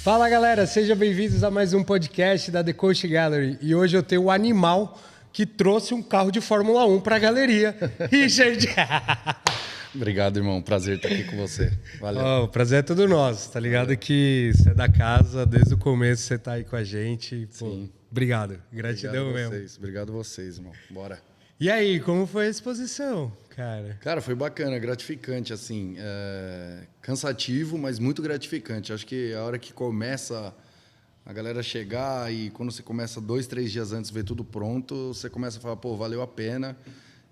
Fala galera, sejam bem-vindos a mais um podcast da The Coach Gallery. E hoje eu tenho o animal que trouxe um carro de Fórmula 1 para a galeria. Richard! Obrigado, irmão. Prazer estar aqui com você. Valeu. Oh, o prazer é todo nosso, tá ligado? Que você é da casa, desde o começo você tá aí com a gente. Pô, Sim. Obrigado, gratidão Obrigado mesmo. Obrigado a vocês, irmão. Bora. E aí, como foi a exposição, cara? Cara, foi bacana, gratificante, assim. Cansativo, mas muito gratificante. Acho que a hora que começa a galera chegar e quando você começa 2, 3 dias antes ver tudo pronto, você começa a falar, pô, valeu a pena.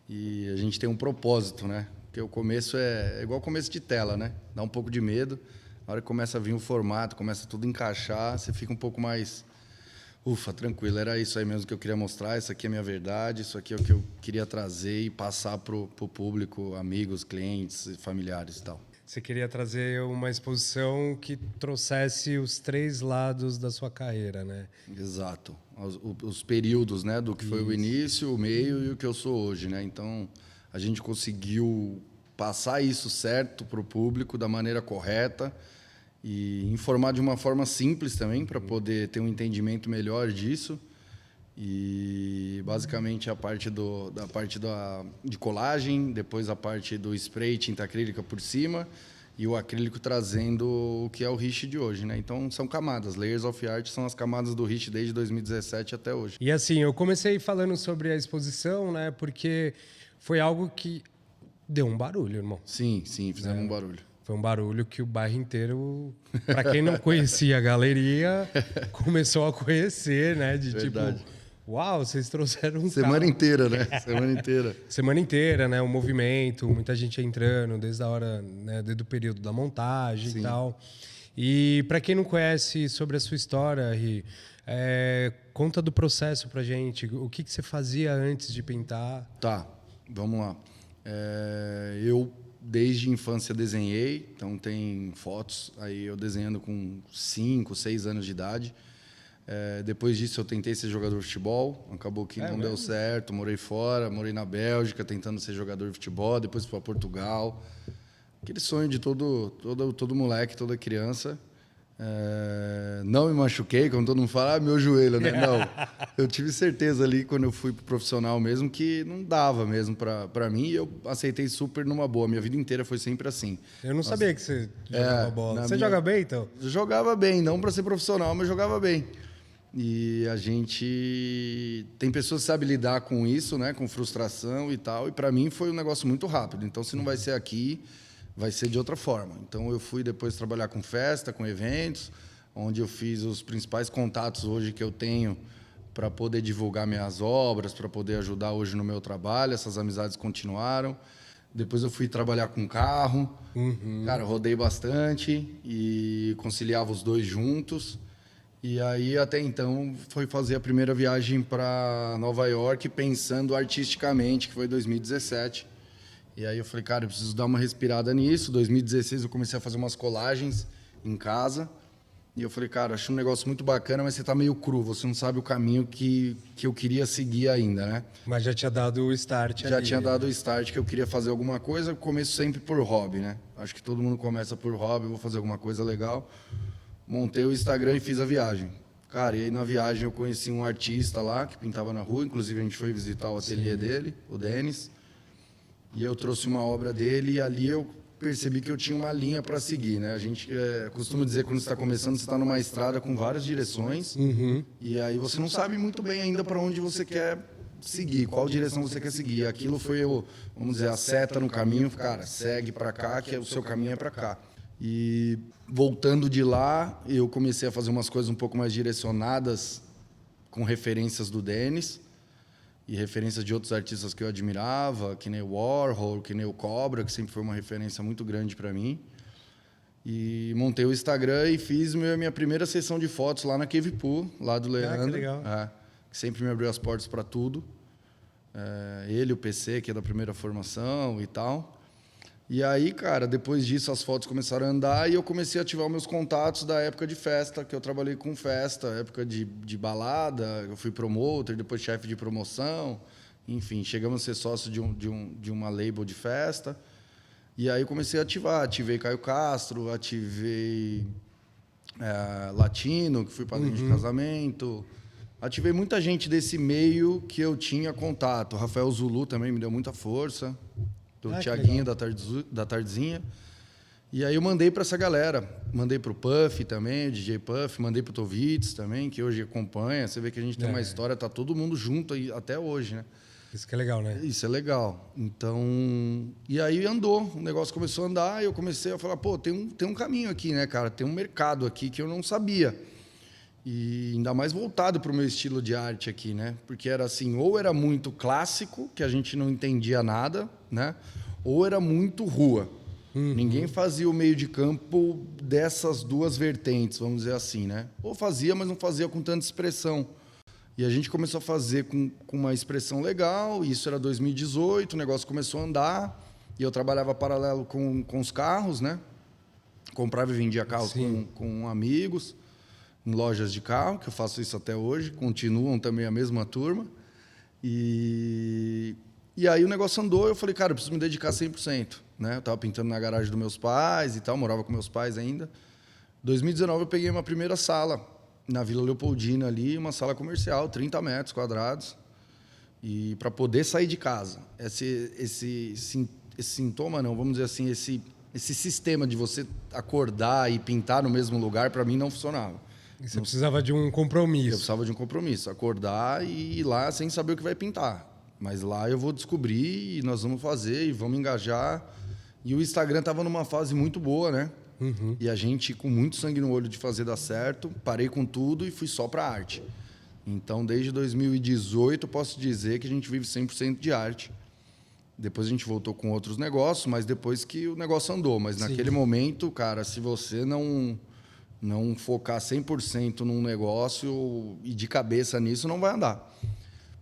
E a gente tem um propósito, né? Porque o começo é igual o começo de tela, né? Dá um pouco de medo. A hora que começa a vir o formato, começa tudo a encaixar, você fica um pouco mais... Ufa, tranquilo, era isso aí mesmo que eu queria mostrar, isso aqui é a minha verdade, isso aqui é o que eu queria trazer e passar pro público, amigos, clientes, familiares e tal. Você queria trazer uma exposição que trouxesse os 3 lados da sua carreira, né? Exato. Os períodos, né? Do que foi o início, o meio e o que eu sou hoje, né? Então, a gente conseguiu passar isso certo para o público da maneira correta e informar de uma forma simples também para poder ter um entendimento melhor disso. E basicamente a parte de colagem, depois a parte do spray tinta acrílica por cima e o acrílico trazendo o que é o Rich de hoje, né? Então são camadas, layers of art são as camadas do Rich desde 2017 até hoje. E assim, eu comecei falando sobre a exposição, né? Porque foi algo que deu um barulho, irmão. Sim, fizemos um barulho. Foi um barulho que o bairro inteiro, para quem não conhecia a galeria, começou a conhecer, né? De Verdade. tipo, uau, vocês trouxeram um Semana carro. inteira, né? Semana inteira. Semana inteira, né? O movimento, muita gente entrando desde a hora, né? Desde o período da montagem Sim. e tal. E para quem não conhece sobre a sua história, Ri, conta do processo pra gente. O que você fazia antes de pintar? Tá, vamos lá. Eu, desde a infância, desenhei. Então, tem fotos aí eu desenhando com 5, 6 anos de idade. Depois disso, eu tentei ser jogador de futebol. Acabou que não deu certo. Morei fora, morei na Bélgica, tentando ser jogador de futebol. Depois fui para Portugal. Aquele sonho de todo moleque, toda criança. Não me machuquei, como todo mundo fala, meu joelho, né? Não, eu tive certeza ali quando eu fui pro profissional mesmo que não dava mesmo para mim e eu aceitei super numa boa. Minha vida inteira foi sempre assim. Eu não sabia que você jogava bola. Você joga bem, então? Eu jogava bem, não para ser profissional, mas jogava bem. E a gente tem pessoas que sabem lidar com isso, né? Com frustração e tal. E para mim foi um negócio muito rápido. Então, se não vai ser aqui, vai ser de outra forma. Então, eu fui depois trabalhar com festa, com eventos, onde eu fiz os principais contatos hoje que eu tenho para poder divulgar minhas obras, para poder ajudar hoje no meu trabalho. Essas amizades continuaram. Depois eu fui trabalhar com carro. Cara, eu rodei bastante e conciliava os dois juntos. E aí, até então, foi fazer a primeira viagem para Nova York, pensando artisticamente, que foi 2017. E aí eu falei, cara, eu preciso dar uma respirada nisso. 2016 eu comecei a fazer umas colagens em casa. E eu falei, cara, acho um negócio muito bacana, mas você tá meio cru, você não sabe o caminho que eu queria seguir ainda, né? Mas já tinha dado o start Já ali, tinha dado né? o start que eu queria fazer alguma coisa. Começo sempre por hobby, né? Acho que todo mundo começa por hobby, vou fazer alguma coisa legal. Montei o Instagram e fiz a viagem. Cara, e aí na viagem eu conheci um artista lá que pintava na rua, inclusive a gente foi visitar o ateliê dele, o Denis. E eu trouxe uma obra dele e ali eu percebi que eu tinha uma linha para seguir, né? A gente costuma dizer que quando você está começando, você está numa estrada com várias direções e aí você não sabe muito bem ainda para onde você quer seguir, qual direção você quer seguir. Aquilo foi, vamos dizer, a seta no caminho. Cara, segue para cá, que o seu caminho é para cá. E voltando de lá, eu comecei a fazer umas coisas um pouco mais direcionadas com referências do Denis e referências de outros artistas que eu admirava, que nem o Warhol, que nem o Cobra, que sempre foi uma referência muito grande para mim. E montei o Instagram e fiz minha primeira sessão de fotos lá na Cave Pool, lá do Leandro. Que legal. Que sempre me abriu as portas para tudo. Ele, o PC, que é da primeira formação e tal. E aí, cara, depois disso as fotos começaram a andar e eu comecei a ativar os meus contatos da época de festa, que eu trabalhei com festa, época de balada, eu fui promoter, depois chefe de promoção, enfim, chegamos a ser sócio de uma label de festa. E aí eu comecei a ativar, ativei Caio Castro, ativei latino, que fui padrinho de casamento. Ativei muita gente desse meio que eu tinha contato. O Rafael Zulu também me deu muita força. Do Thiaguinho da Tardezinha. E aí eu mandei para essa galera. Mandei para o Puff também, o DJ Puff. Mandei para o Tovitz também, que hoje acompanha. Você vê que a gente tem uma história, tá todo mundo junto aí, até hoje, né? Isso que é legal, né? Isso é legal. Então, e aí andou, o negócio começou a andar e eu comecei a falar, pô, tem um caminho aqui, né, cara? Tem um mercado aqui que eu não sabia. E ainda mais voltado para o meu estilo de arte aqui, né? Porque era assim, ou era muito clássico, que a gente não entendia nada, né? Ou era muito rua. Ninguém fazia o meio de campo dessas duas vertentes, vamos dizer assim, né? Ou fazia, mas não fazia com tanta expressão. E a gente começou a fazer com uma expressão legal, isso era 2018, o negócio começou a andar, e eu trabalhava paralelo com os carros, né? Comprava e vendia carros com amigos, em lojas de carro, que eu faço isso até hoje, continuam também a mesma turma. E aí o negócio andou, eu falei, cara, eu preciso me dedicar 100%. Né? Eu estava pintando na garagem dos meus pais e tal, morava com meus pais ainda. Em 2019 eu peguei uma primeira sala, na Vila Leopoldina ali, uma sala comercial, 30 metros quadrados, e para poder sair de casa. Esse sintoma, não, vamos dizer assim, esse sistema de você acordar e pintar no mesmo lugar, para mim não funcionava. E você precisava de um compromisso. Eu precisava de um compromisso, acordar e ir lá sem saber o que vai pintar. Mas lá eu vou descobrir e nós vamos fazer e vamos engajar. E o Instagram estava numa fase muito boa, né? E a gente, com muito sangue no olho de fazer dar certo, parei com tudo e fui só para arte. Então, desde 2018, eu posso dizer que a gente vive 100% de arte. Depois a gente voltou com outros negócios, mas depois que o negócio andou. Mas naquele momento, cara, se você não focar 100% num negócio e de cabeça nisso, não vai andar.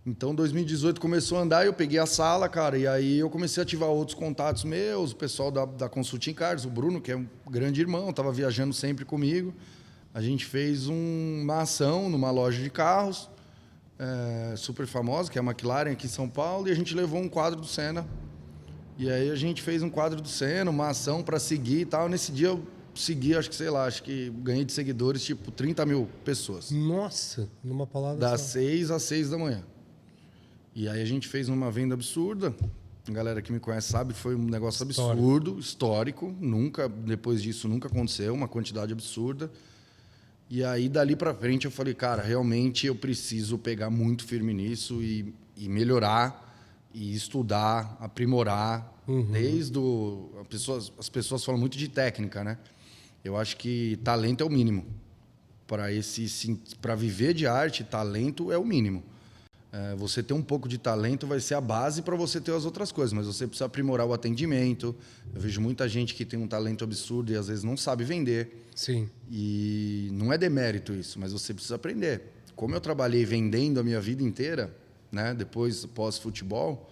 Então, 2018 começou a andar, eu peguei a sala, cara, e aí eu comecei a ativar outros contatos meus, o pessoal da Consulting Cars, o Bruno, que é um grande irmão, estava viajando sempre comigo. A gente fez uma ação numa loja de carros, super famosa, que é a McLaren, aqui em São Paulo, e a gente levou um quadro do Senna. E aí a gente fez um quadro do Senna, uma ação para seguir e tal. Nesse dia eu segui, acho que ganhei de seguidores, tipo, 30 mil pessoas. Nossa, numa palavra Das só. 6 às 6 da manhã. E aí a gente fez uma venda absurda. A galera que me conhece sabe que foi um negócio absurdo, histórico. Nunca, depois disso, nunca aconteceu, uma quantidade absurda. E aí, dali para frente, eu falei, cara, realmente eu preciso pegar muito firme nisso e melhorar, e estudar, aprimorar. Desde as pessoas falam muito de técnica, né? Eu acho que talento é o mínimo. Para viver de arte, talento é o mínimo. Você ter um pouco de talento vai ser a base para você ter as outras coisas, mas você precisa aprimorar o atendimento. Eu vejo muita gente que tem um talento absurdo e às vezes não sabe vender. Sim. E não é demérito isso, mas você precisa aprender. Como eu trabalhei vendendo a minha vida inteira, né, depois pós-futebol,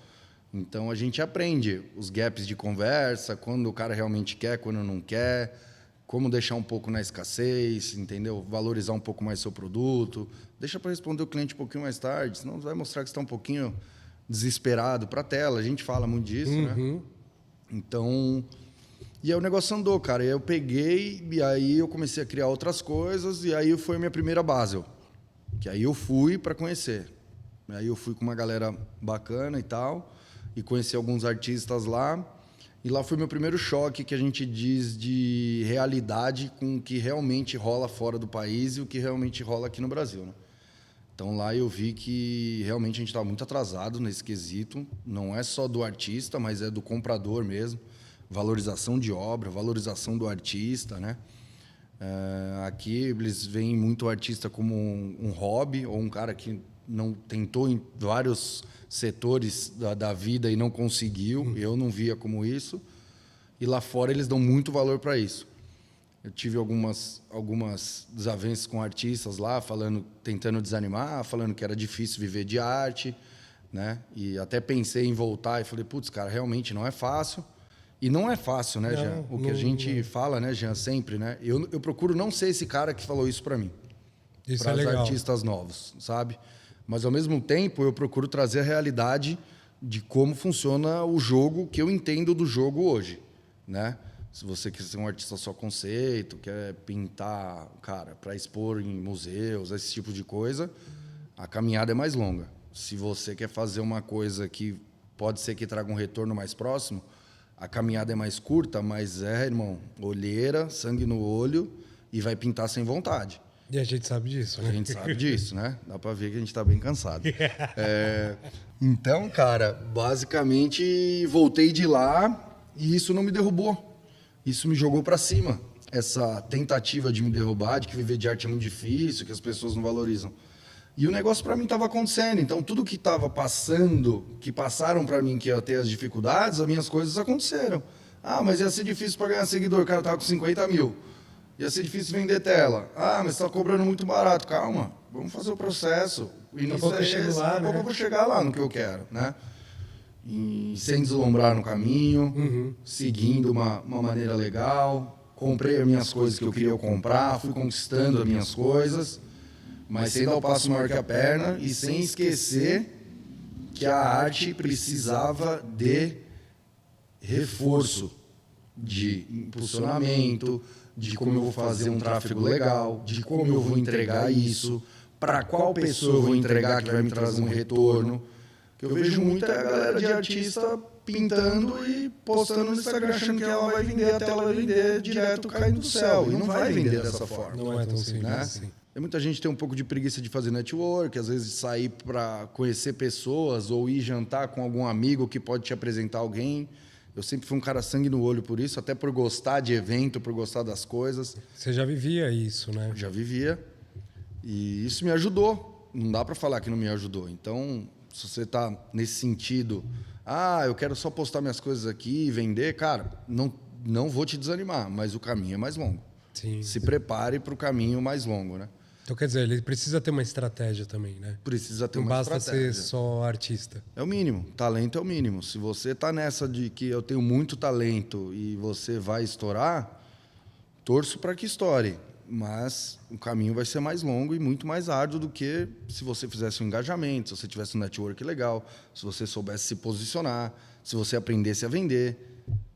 então a gente aprende os gaps de conversa, quando o cara realmente quer, quando não quer, como deixar um pouco na escassez, entendeu? Valorizar um pouco mais seu produto. Deixa para responder o cliente um pouquinho mais tarde, senão vai mostrar que você está um pouquinho desesperado para a tela. A gente fala muito disso, né? Então, e aí o negócio andou, cara. E aí eu peguei e aí eu comecei a criar outras coisas e aí foi a minha primeira Basel, que aí eu fui para conhecer. Aí eu fui com uma galera bacana e tal, e conheci alguns artistas lá. E lá foi meu primeiro choque, que a gente diz de realidade com o que realmente rola fora do país e o que realmente rola aqui no Brasil, né? Então lá eu vi que realmente a gente estava muito atrasado nesse quesito. Não é só do artista, mas é do comprador mesmo. Valorização de obra, valorização do artista, né? Aqui eles veem muito o artista como um hobby ou um cara que não tentou em vários setores da vida e não conseguiu. Eu não via como isso. E lá fora eles dão muito valor para isso. Eu tive algumas desavenças com artistas lá, tentando desanimar, falando que era difícil viver de arte, né? E até pensei em voltar e falei, putz, cara, realmente não é fácil. E não é fácil, né, Jean? O que a gente fala, né, Jean, sempre, né? Eu procuro não ser esse cara que falou isso para mim. Isso para é os legal. artistas novos, sabe? Mas, ao mesmo tempo, eu procuro trazer a realidade de como funciona o jogo, que eu entendo do jogo hoje, né? Se você quer ser um artista só conceito, quer pintar, cara, para expor em museus, esse tipo de coisa, a caminhada é mais longa. Se você quer fazer uma coisa que pode ser que traga um retorno mais próximo, a caminhada é mais curta, mas irmão, olheira, sangue no olho e vai pintar sem vontade. E a gente sabe disso, né? A gente sabe disso, né? Dá pra ver que a gente tá bem cansado. Então, cara, basicamente voltei de lá e isso não me derrubou. Isso me jogou pra cima. Essa tentativa de me derrubar, de que viver de arte é muito difícil, que as pessoas não valorizam. E o negócio pra mim tava acontecendo. Então, tudo que tava passando, que passaram pra mim que ia ter as dificuldades, as minhas coisas aconteceram. Ah, mas ia ser difícil pra ganhar seguidor. O cara tava com 50 mil. Ia ser difícil vender tela. Ah, mas você está cobrando muito barato. Calma, vamos fazer o processo. O início é esse, daqui a pouco eu vou chegar lá no que eu quero, né? E sem deslumbrar no caminho, seguindo uma maneira legal. Comprei as minhas coisas que eu queria comprar, fui conquistando as minhas coisas, mas sem dar o passo maior que a perna e sem esquecer que a arte precisava de reforço, de impulsionamento, de como eu vou fazer um tráfego legal, de como eu vou entregar isso, para qual pessoa eu vou entregar que vai me trazer um retorno. Que eu vejo muita galera de artista pintando e postando no Instagram achando que ela vai vender, a tela vai vender direto caindo do céu. E não vai vender dessa forma. Não é tão simples, né? Assim. E muita gente tem um pouco de preguiça de fazer network, às vezes sair para conhecer pessoas ou ir jantar com algum amigo que pode te apresentar alguém. Eu sempre fui um cara sangue no olho por isso, até por gostar de evento, por gostar das coisas. Você já vivia isso, né? Já vivia. E isso me ajudou. Não dá para falar que não me ajudou. Então, se você está nesse sentido, eu quero só postar minhas coisas aqui e vender, cara, não vou te desanimar, mas o caminho é mais longo. Sim. Se prepare para o caminho mais longo, né? Então, quer dizer, ele precisa ter uma estratégia também, né? Precisa ter não uma estratégia. Não basta ser estratégia. só artista. É o mínimo. Talento é o mínimo. Se você está nessa de que eu tenho muito talento e você vai estourar, torço para que estoure. Mas o caminho vai ser mais longo e muito mais árduo do que se você fizesse um engajamento, se você tivesse um network legal, se você soubesse se posicionar, se você aprendesse a vender.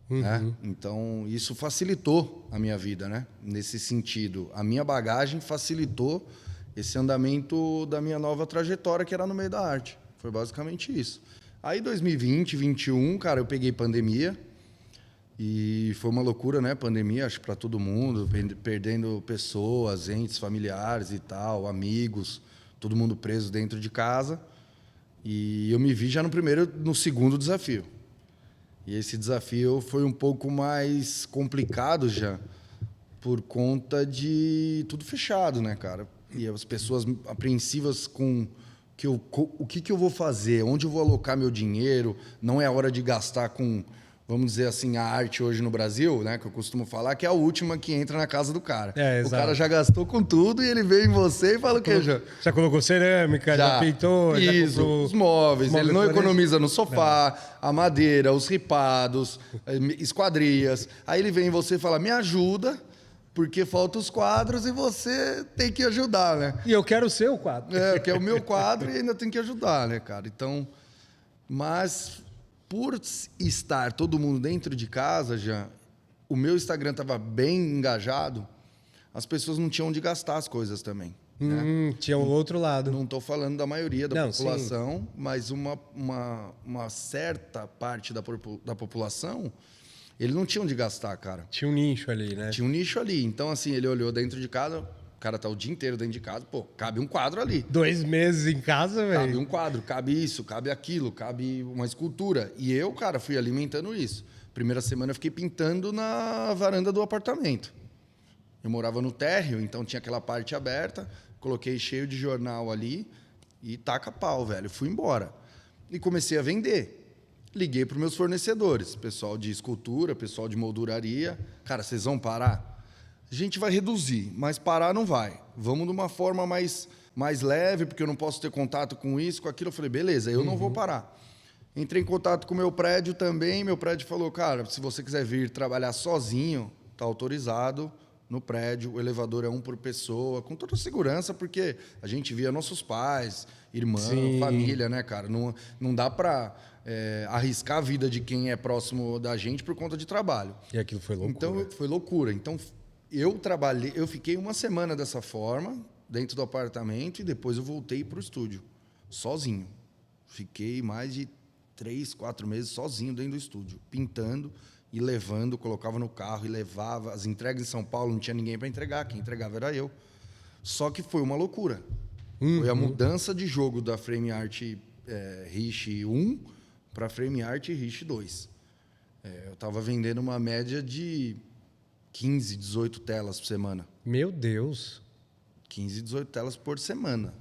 Né? Então, isso facilitou a minha vida, né? Nesse sentido. A minha bagagem facilitou esse andamento da minha nova trajetória, que era no meio da arte. Foi basicamente isso. Aí, 2020, 2021, cara, eu peguei pandemia. E foi uma loucura, né? Pandemia, acho, para todo mundo, perdendo pessoas, entes familiares e tal, amigos, todo mundo preso dentro de casa. E eu me vi já no segundo desafio. E esse desafio foi um pouco mais complicado já, por conta de tudo fechado, né, cara? E as pessoas apreensivas com o que eu vou fazer, onde eu vou alocar meu dinheiro, não é hora de gastar com, vamos dizer assim, a arte hoje no Brasil, né, que eu costumo falar, que é a última que entra na casa do cara. O cara já gastou com tudo e ele veio em você e fala o quê? Já colocou cerâmica, já pintou, isso, já comprou os móveis. Ele não economiza no sofá, a madeira, os ripados, esquadrias. Aí ele vem em você e fala, me ajuda, porque faltam os quadros e você tem que ajudar, né? E eu quero o seu quadro. Que é o meu quadro e ainda tem que ajudar, né, cara? Então, mas por estar todo mundo dentro de casa já, o meu Instagram estava bem engajado, as pessoas não tinham onde gastar as coisas também. Né? Tinha o outro lado. Não estou falando da maioria da população, mas uma certa parte da população, ele não tinha onde gastar, cara. Tinha um nicho ali, né? Tinha um nicho ali. Então, assim, ele olhou dentro de casa, o cara tá o dia inteiro dentro de casa, pô, cabe um quadro ali. 2 meses em casa, velho. Cabe um quadro, cabe isso, cabe aquilo, cabe uma escultura. E eu, cara, fui alimentando isso. Primeira semana eu fiquei pintando na varanda do apartamento. Eu morava no térreo, então tinha aquela parte aberta, coloquei cheio de jornal ali e taca pau, velho. Fui embora. E comecei a vender. Liguei para os meus fornecedores, pessoal de escultura, pessoal de molduraria. Cara, vocês vão parar? A gente vai reduzir, mas parar não vai. Vamos de uma forma mais leve, porque eu não posso ter contato com isso, com aquilo. Eu falei, beleza, eu não vou parar. Entrei em contato com o meu prédio também. Meu prédio falou, cara, se você quiser vir trabalhar sozinho, está autorizado. no prédio, o elevador é um por pessoa, com toda segurança, porque a gente via nossos pais, irmã, Sim. família, né, cara? Não dá para arriscar a vida de quem é próximo da gente por conta de trabalho. E aquilo foi loucura. Então, foi loucura. Então, eu fiquei uma semana dessa forma, dentro do apartamento, e depois eu voltei para o estúdio, sozinho. Fiquei mais de 3, 4 meses sozinho dentro do estúdio, pintando e levando, colocava no carro e levava. As entregas em São Paulo não tinha ninguém para entregar, quem entregava era eu. Só que foi uma loucura. Foi a mudança de jogo da Frame Art Rich 1 para Frame Art Rich 2. Eu estava vendendo uma média de 15, 18 telas por semana. Meu Deus. 15, 18 telas por semana.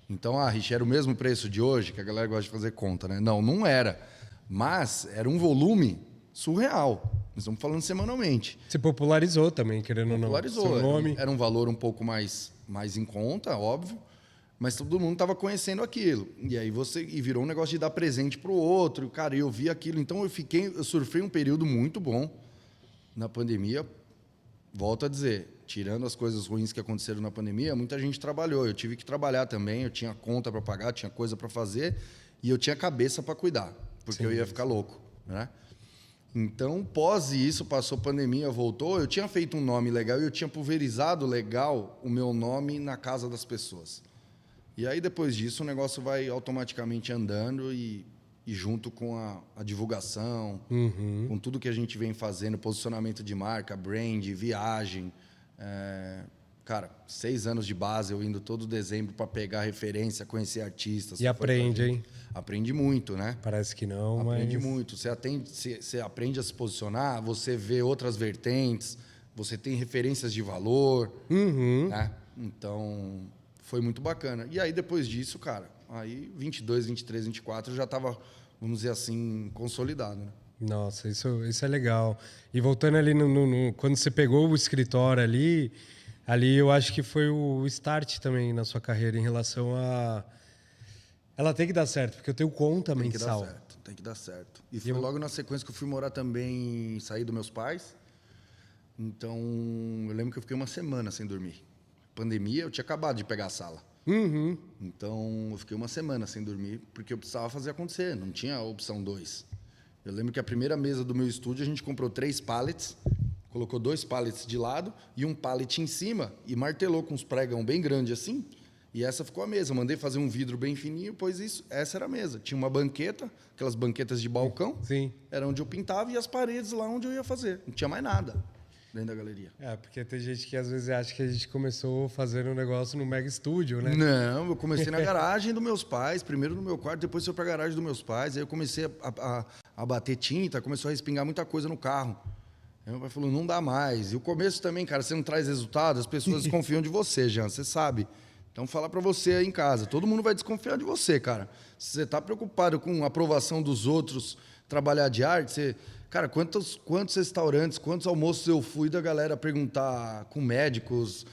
Então, Rich, era o mesmo preço de hoje, que a galera gosta de fazer conta, né? Não, não era. Mas era um volume surreal. Nós estamos falando semanalmente. Se popularizou também, querendo ou não. Popularizou. Seu nome. Era um valor um pouco mais em conta, óbvio. Mas todo mundo estava conhecendo aquilo. E aí virou um negócio de dar presente para o outro. Cara, eu vi aquilo. Então eu surfei um período muito bom na pandemia. Volto a dizer, tirando as coisas ruins que aconteceram na pandemia, muita gente trabalhou. Eu tive que trabalhar também, eu tinha conta para pagar, tinha coisa para fazer e eu tinha cabeça para cuidar, porque eu ia ficar louco, né? Então, pós isso, passou pandemia, voltou, eu tinha feito um nome legal e eu tinha pulverizado legal o meu nome na casa das pessoas. E aí, depois disso, o negócio vai automaticamente andando e junto com a divulgação, com tudo que a gente vem fazendo, posicionamento de marca, brand, viagem. Cara, 6 anos de base, eu indo todo dezembro para pegar referência, conhecer artistas. E aprende, hein? Aprende muito, né? Parece que não, Aprende mas... muito. Você aprende a se posicionar, você vê outras vertentes, você tem referências de valor, né? Então, foi muito bacana. E aí, depois disso, cara, aí 22, 23, 24, eu já estava, vamos dizer assim, consolidado, né? Nossa, isso é legal. E voltando ali quando você pegou o escritório ali eu acho que foi o start também na sua carreira em relação a... Ela tem que dar certo, porque eu tenho conta mensal. Tem que dar certo. E foi logo na sequência que eu fui morar também, sair dos meus pais. Então, eu lembro que eu fiquei uma semana sem dormir. Pandemia, eu tinha acabado de pegar a sala. Então, eu fiquei uma semana sem dormir, porque eu precisava fazer acontecer, não tinha a opção 2. Eu lembro que a primeira mesa do meu estúdio, a gente comprou 3 pallets, colocou 2 pallets de lado e um pallet em cima e martelou com uns pregão bem grande assim. E essa ficou a mesa. Eu mandei fazer um vidro bem fininho, pois essa era a mesa. Tinha uma banqueta, aquelas banquetas de balcão. Sim. Era onde eu pintava e as paredes lá onde eu ia fazer. Não tinha mais nada dentro da galeria. Porque tem gente que às vezes acha que a gente começou fazendo um negócio no mega estúdio, né? Não, eu comecei na garagem dos meus pais, primeiro no meu quarto, depois foi para a garagem dos meus pais. Aí eu comecei a bater tinta, começou a respingar muita coisa no carro. Aí meu pai falou, não dá mais. E o começo também, cara, você não traz resultado, as pessoas desconfiam de você, Jean, você sabe. Então, falar para você aí em casa, todo mundo vai desconfiar de você, cara. Se você está preocupado com a aprovação dos outros, trabalhar de arte, você... Cara, quantos restaurantes, quantos almoços eu fui da galera perguntar com médicos,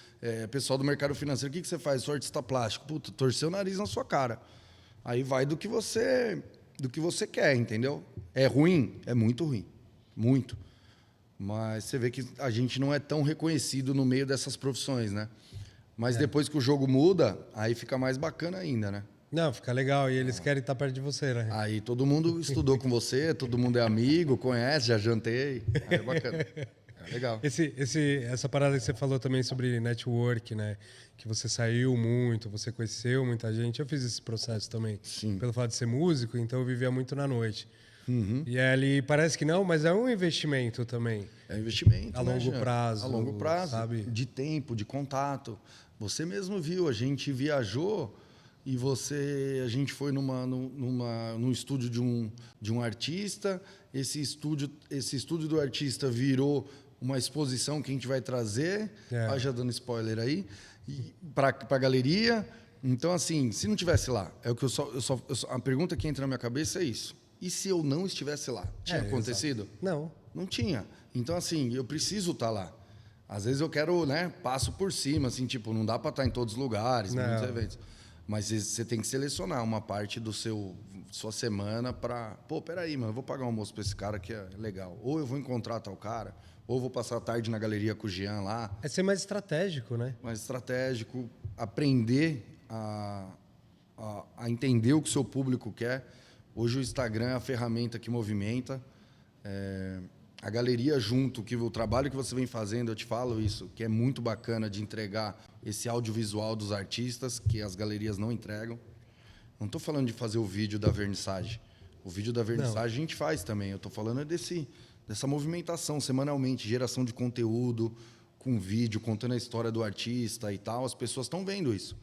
pessoal do mercado financeiro, o que você faz? Sou artista plástico. Puta, torceu o nariz na sua cara. Aí vai do que você quer, entendeu? É ruim? É muito ruim. Muito. Mas você vê que a gente não é tão reconhecido no meio dessas profissões, né? Mas depois que o jogo muda, aí fica mais bacana ainda, né? Não, fica legal. E eles querem estar perto de você, né? Aí todo mundo estudou com você, todo mundo é amigo, conhece, já jantei. Aí é bacana. É legal. Essa parada que você falou também sobre network, né? Que você saiu muito, você conheceu muita gente. Eu fiz esse processo também. Sim. Pelo fato de ser músico, então eu vivia muito na noite. E ali parece que não, mas é um investimento também. É um investimento, a longo prazo. A longo prazo, sabe? De tempo, de contato. Você mesmo viu, a gente viajou e a gente foi num estúdio de um artista. Esse estúdio do artista virou uma exposição que a gente vai trazer, já dando spoiler aí, para a galeria. Então, assim, se não tivesse lá, a pergunta que entra na minha cabeça é isso. E se eu não estivesse lá? Tinha acontecido? Exato. Não. Não tinha. Então, assim, eu preciso estar lá. Às vezes eu quero, né, passo por cima, assim, tipo, não dá para estar em todos os lugares, em muitos eventos. Mas você tem que selecionar uma parte do sua semana para... Pô, peraí, mano, eu vou pagar um almoço para esse cara que é legal. Ou eu vou encontrar tal cara, ou eu vou passar a tarde na galeria com o Jean lá. É ser mais estratégico, né? Mais estratégico, aprender a entender o que o seu público quer. Hoje o Instagram é a ferramenta que movimenta. A galeria junto, que o trabalho que você vem fazendo, eu te falo isso, que é muito bacana de entregar esse audiovisual dos artistas, que as galerias não entregam. Não estou falando de fazer o vídeo da vernissage. O vídeo da vernissage a gente faz também. Eu estou falando dessa movimentação semanalmente, geração de conteúdo, com vídeo, contando a história do artista e tal. As pessoas estão vendo isso.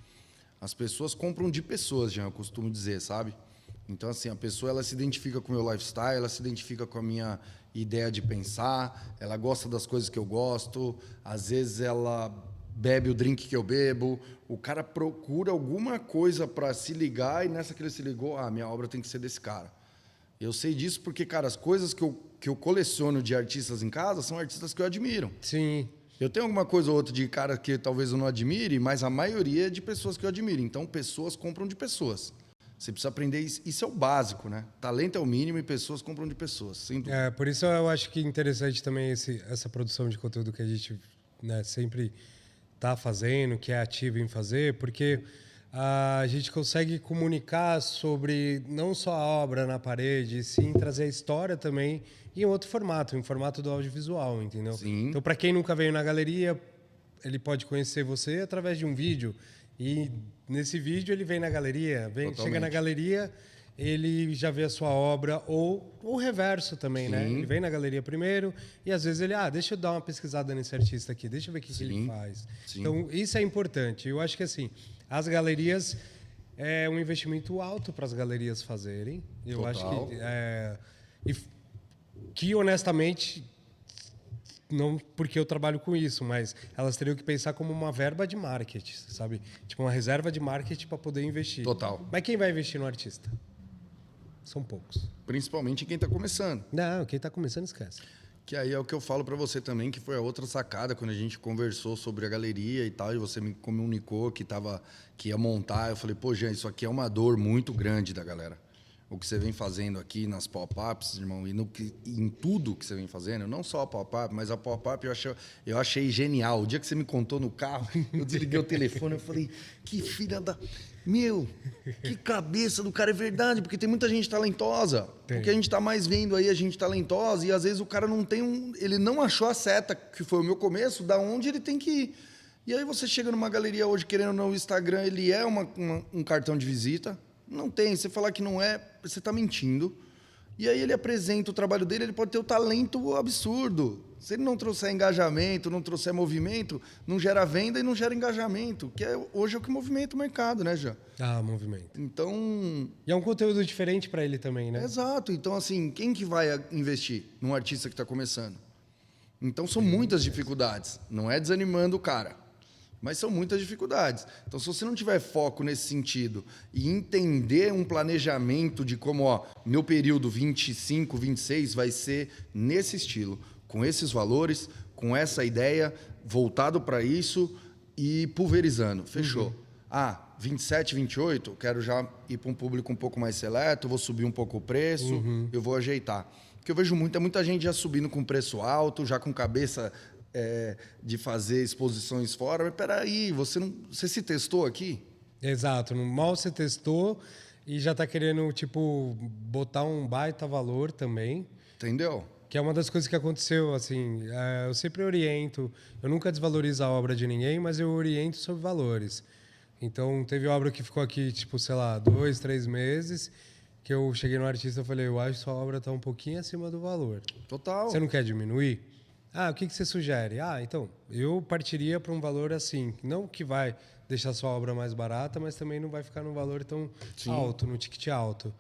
As pessoas compram de pessoas, já eu costumo dizer, sabe? Então, assim, a pessoa ela se identifica com o meu lifestyle, ela se identifica com a minha ideia de pensar, ela gosta das coisas que eu gosto, às vezes ela bebe o drink que eu bebo, o cara procura alguma coisa para se ligar e nessa que ele se ligou, minha obra tem que ser desse cara. Eu sei disso porque, cara, as coisas que eu coleciono de artistas em casa são artistas que eu admiro. Sim. Eu tenho alguma coisa ou outra de cara que talvez eu não admire, mas a maioria é de pessoas que eu admiro. Então, pessoas compram de pessoas. Você precisa aprender isso. Isso é o básico, né? Talento é o mínimo e pessoas compram de pessoas. Sem dúvida. Por isso eu acho que é interessante também essa produção de conteúdo que a gente, né, sempre está fazendo, que é ativo em fazer, porque a gente consegue comunicar sobre não só a obra na parede, e sim trazer a história também em outro formato, em formato do audiovisual, entendeu? Sim. Então, para quem nunca veio na galeria, ele pode conhecer você através de um vídeo. E nesse vídeo ele vem na galeria, chega na galeria, ele já vê a sua obra, ou o reverso também, Sim. né? Ele vem na galeria primeiro e às vezes ele, deixa eu dar uma pesquisada nesse artista aqui, deixa eu ver o que ele faz. Sim. Então, isso é importante. Eu acho que assim, as galerias é um investimento alto para as galerias fazerem. Eu acho que honestamente, não porque eu trabalho com isso, mas elas teriam que pensar como uma verba de marketing, sabe? Tipo, uma reserva de marketing para poder investir. Total. Mas quem vai investir no artista? São poucos. Principalmente quem está começando. Não, quem está começando esquece. Que aí é o que eu falo para você também, que foi a outra sacada, quando a gente conversou sobre a galeria e tal, e você me comunicou que ia montar. Eu falei, pô, Jean, isso aqui é uma dor muito grande da galera. O que você vem fazendo aqui nas pop-ups, irmão, e em tudo que você vem fazendo, não só a pop-up, mas a pop-up eu achei genial. O dia que você me contou no carro, eu desliguei o telefone, eu falei, que filha da... Meu, que cabeça do cara, é verdade, porque tem muita gente talentosa. Porque a gente está mais vendo aí a gente talentosa e às vezes o cara não tem ele não achou a seta, que foi o meu começo, da onde ele tem que ir. E aí você chega numa galeria hoje, querendo ou não, o Instagram, ele é um cartão de visita. Não tem. Você falar que não é, você está mentindo. E aí ele apresenta o trabalho dele, ele pode ter o talento absurdo. Se ele não trouxer engajamento, não trouxer movimento, não gera venda e não gera engajamento, que hoje é o que movimenta o mercado, né, Jean? Movimento. Então... E é um conteúdo diferente para ele também, né? Exato. Então, assim, quem que vai investir num artista que está começando? Então, são muitas dificuldades. Não é desanimando o cara. Mas são muitas dificuldades. Então, se você não tiver foco nesse sentido e entender um planejamento de como, meu período 25, 26 vai ser nesse estilo, com esses valores, com essa ideia, voltado para isso e pulverizando. Fechou. 27, 28, quero já ir para um público um pouco mais seleto, vou subir um pouco o preço, eu vou ajeitar. Porque eu vejo muita gente já subindo com preço alto, já com cabeça... de fazer exposições fora, mas peraí, você se testou aqui? Exato, mal você testou e já está querendo, tipo, botar um baita valor também. Entendeu? Que é uma das coisas que aconteceu, assim, eu sempre oriento, eu nunca desvalorizo a obra de ninguém, mas eu oriento sobre valores. Então, teve obra que ficou aqui, tipo, sei lá, 2, 3 meses, que eu cheguei no artista e falei, eu acho que sua obra está um pouquinho acima do valor. Total. Você não quer diminuir? O que você sugere? Então, eu partiria para um valor assim, não que vai deixar sua obra mais barata, mas também não vai ficar num valor tão alto, no ticket alto.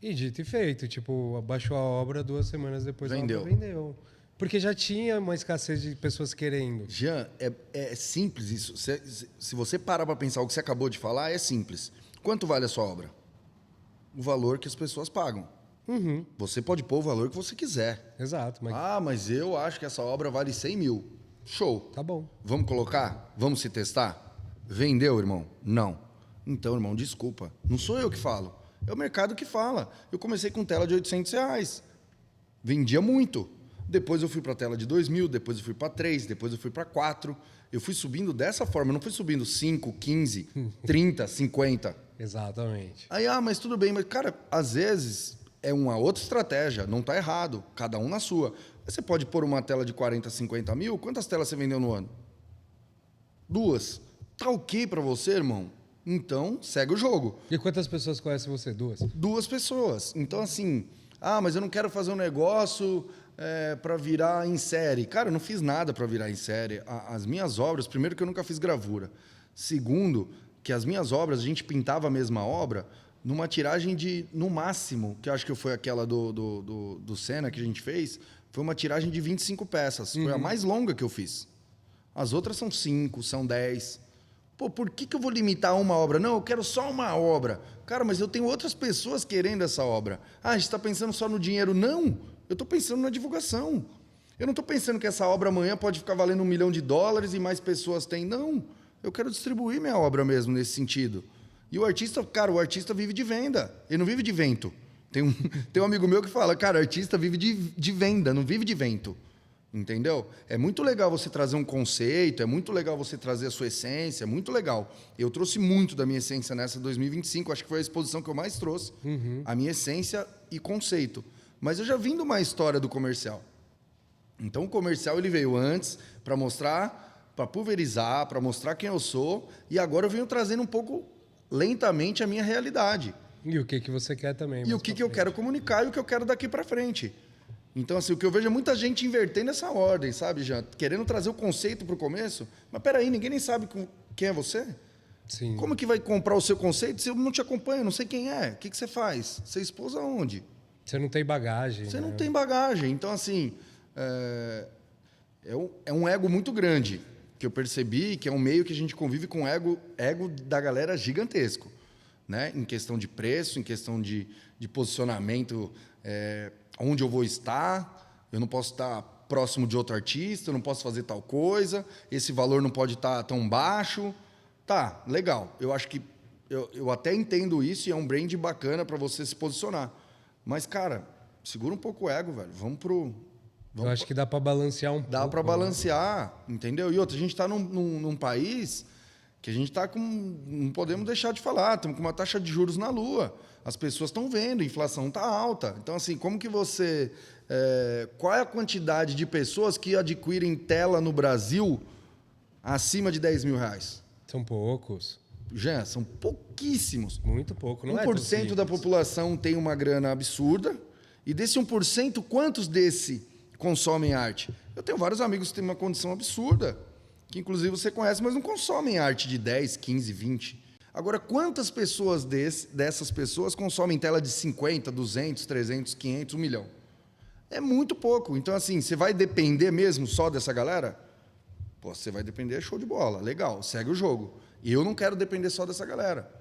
E dito e feito, tipo, abaixou a obra, 2 semanas depois a obra vendeu. Porque já tinha uma escassez de pessoas querendo. Jean, é simples isso. Se você parar para pensar o que você acabou de falar, é simples. Quanto vale a sua obra? O valor que as pessoas pagam. Você pode pôr o valor que você quiser. Exato. Mas eu acho que essa obra vale 100 mil. Show. Tá bom. Vamos colocar? Vamos se testar? Vendeu, irmão? Não. Então, irmão, desculpa. Não sou eu que falo. É o mercado que fala. Eu comecei com tela de R$ 800. Vendia muito. Depois eu fui para a tela de 2.000, depois eu fui para 3, depois eu fui para 4. Eu fui subindo dessa forma, eu não fui subindo 5, 15, 30, 50. Exatamente. Aí, mas tudo bem, mas, cara, às vezes é uma outra estratégia, não está errado, cada um na sua. Você pode pôr uma tela de 40, 50 mil, quantas telas você vendeu no ano? 2. Tá ok para você, irmão? Então, segue o jogo. E quantas pessoas conhecem você? 2? 2 pessoas. Então, assim, mas eu não quero fazer um negócio para virar em série. Cara, eu não fiz nada para virar em série. As minhas obras, primeiro que eu nunca fiz gravura. Segundo, que as minhas obras, a gente pintava a mesma obra numa tiragem de, no máximo, que eu acho que foi aquela do Senna que a gente fez, foi uma tiragem de 25 peças. Foi a mais longa que eu fiz. As outras são 5, são 10. Pô, por que eu vou limitar uma obra? Não, eu quero só uma obra. Cara, mas eu tenho outras pessoas querendo essa obra. A gente está pensando só no dinheiro. Não, eu estou pensando na divulgação. Eu não estou pensando que essa obra amanhã pode ficar valendo $1 milhão e mais pessoas têm. Não, eu quero distribuir minha obra mesmo nesse sentido. E o artista, cara, o artista vive de venda. Ele não vive de vento. Tem um amigo meu que fala, cara, artista vive de venda, não vive de vento. Entendeu? É muito legal você trazer um conceito, é muito legal você trazer a sua essência, é muito legal. Eu trouxe muito da minha essência nessa 2025, acho que foi a exposição que eu mais trouxe. A minha essência e conceito. Mas eu já vim de uma história do comercial. Então o comercial ele veio antes para mostrar, para pulverizar, para mostrar quem eu sou, e agora eu venho trazendo um pouco lentamente a minha realidade. E o que você quer também. E o que eu quero comunicar e o que eu quero daqui para frente. Então, assim, o que eu vejo é muita gente invertendo essa ordem, sabe, Jean? Querendo trazer o conceito para o começo. Mas peraí, ninguém nem sabe quem é você? Sim. Como que vai comprar o seu conceito se eu não te acompanho, não sei quem é? O que você faz? Você expôs aonde? Você não tem bagagem. Você né? não tem bagagem. Então, assim, é um ego muito grande que eu percebi, que é um meio que a gente convive com ego da galera gigantesco. Né? Em questão de preço, em questão de posicionamento... onde eu vou estar, eu não posso estar próximo de outro artista, eu não posso fazer tal coisa, esse valor não pode estar tão baixo. Tá, legal. Eu acho que eu até entendo isso e é um brand bacana para você se posicionar. Mas, cara, segura um pouco o ego, velho. Eu acho que dá para balancear um pouco. Dá para balancear, entendeu? E outra, a gente está num país que a gente está com... Não podemos deixar de falar, estamos com uma taxa de juros na lua. As pessoas estão vendo, a inflação está alta. Então, assim, como que você... qual é a quantidade de pessoas que adquirem tela no Brasil acima de R$ 10.000? São poucos. Já, são pouquíssimos. Muito pouco, não 1% da população tem uma grana absurda. E desse 1%, quantos desse consomem arte? Eu tenho vários amigos que têm uma condição absurda, que inclusive você conhece, mas não consomem arte de 10, 15, 20. Agora, quantas pessoas dessas pessoas consomem tela de 50, 200, 300, 500, 1 milhão? É muito pouco. Então, assim, você vai depender mesmo só dessa galera? Pô, você vai depender, show de bola, legal, segue o jogo. E eu não quero depender só dessa galera,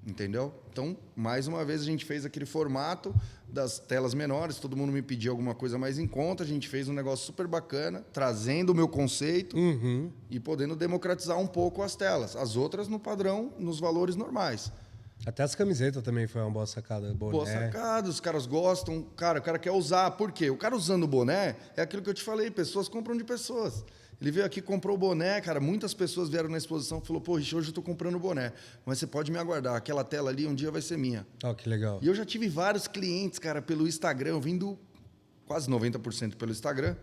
entendeu? Então, mais uma vez, a gente fez aquele formato das telas menores, todo mundo me pediu alguma coisa mais em conta, a gente fez um negócio super bacana, trazendo o meu conceito e podendo democratizar um pouco as telas. As outras no padrão, nos valores normais. Até as camisetas também foi uma boa sacada. Boné. Boa sacada, os caras gostam. Cara, o cara quer usar. Por quê? O cara usando o boné é aquilo que eu te falei, pessoas compram de pessoas. Ele veio aqui, comprou o boné, cara, muitas pessoas vieram na exposição e falou, pô, Rich, hoje eu estou comprando o boné, mas você pode me aguardar, aquela tela ali um dia vai ser minha. Oh, que legal. E eu já tive vários clientes, cara, pelo Instagram, vindo quase 90% pelo Instagram,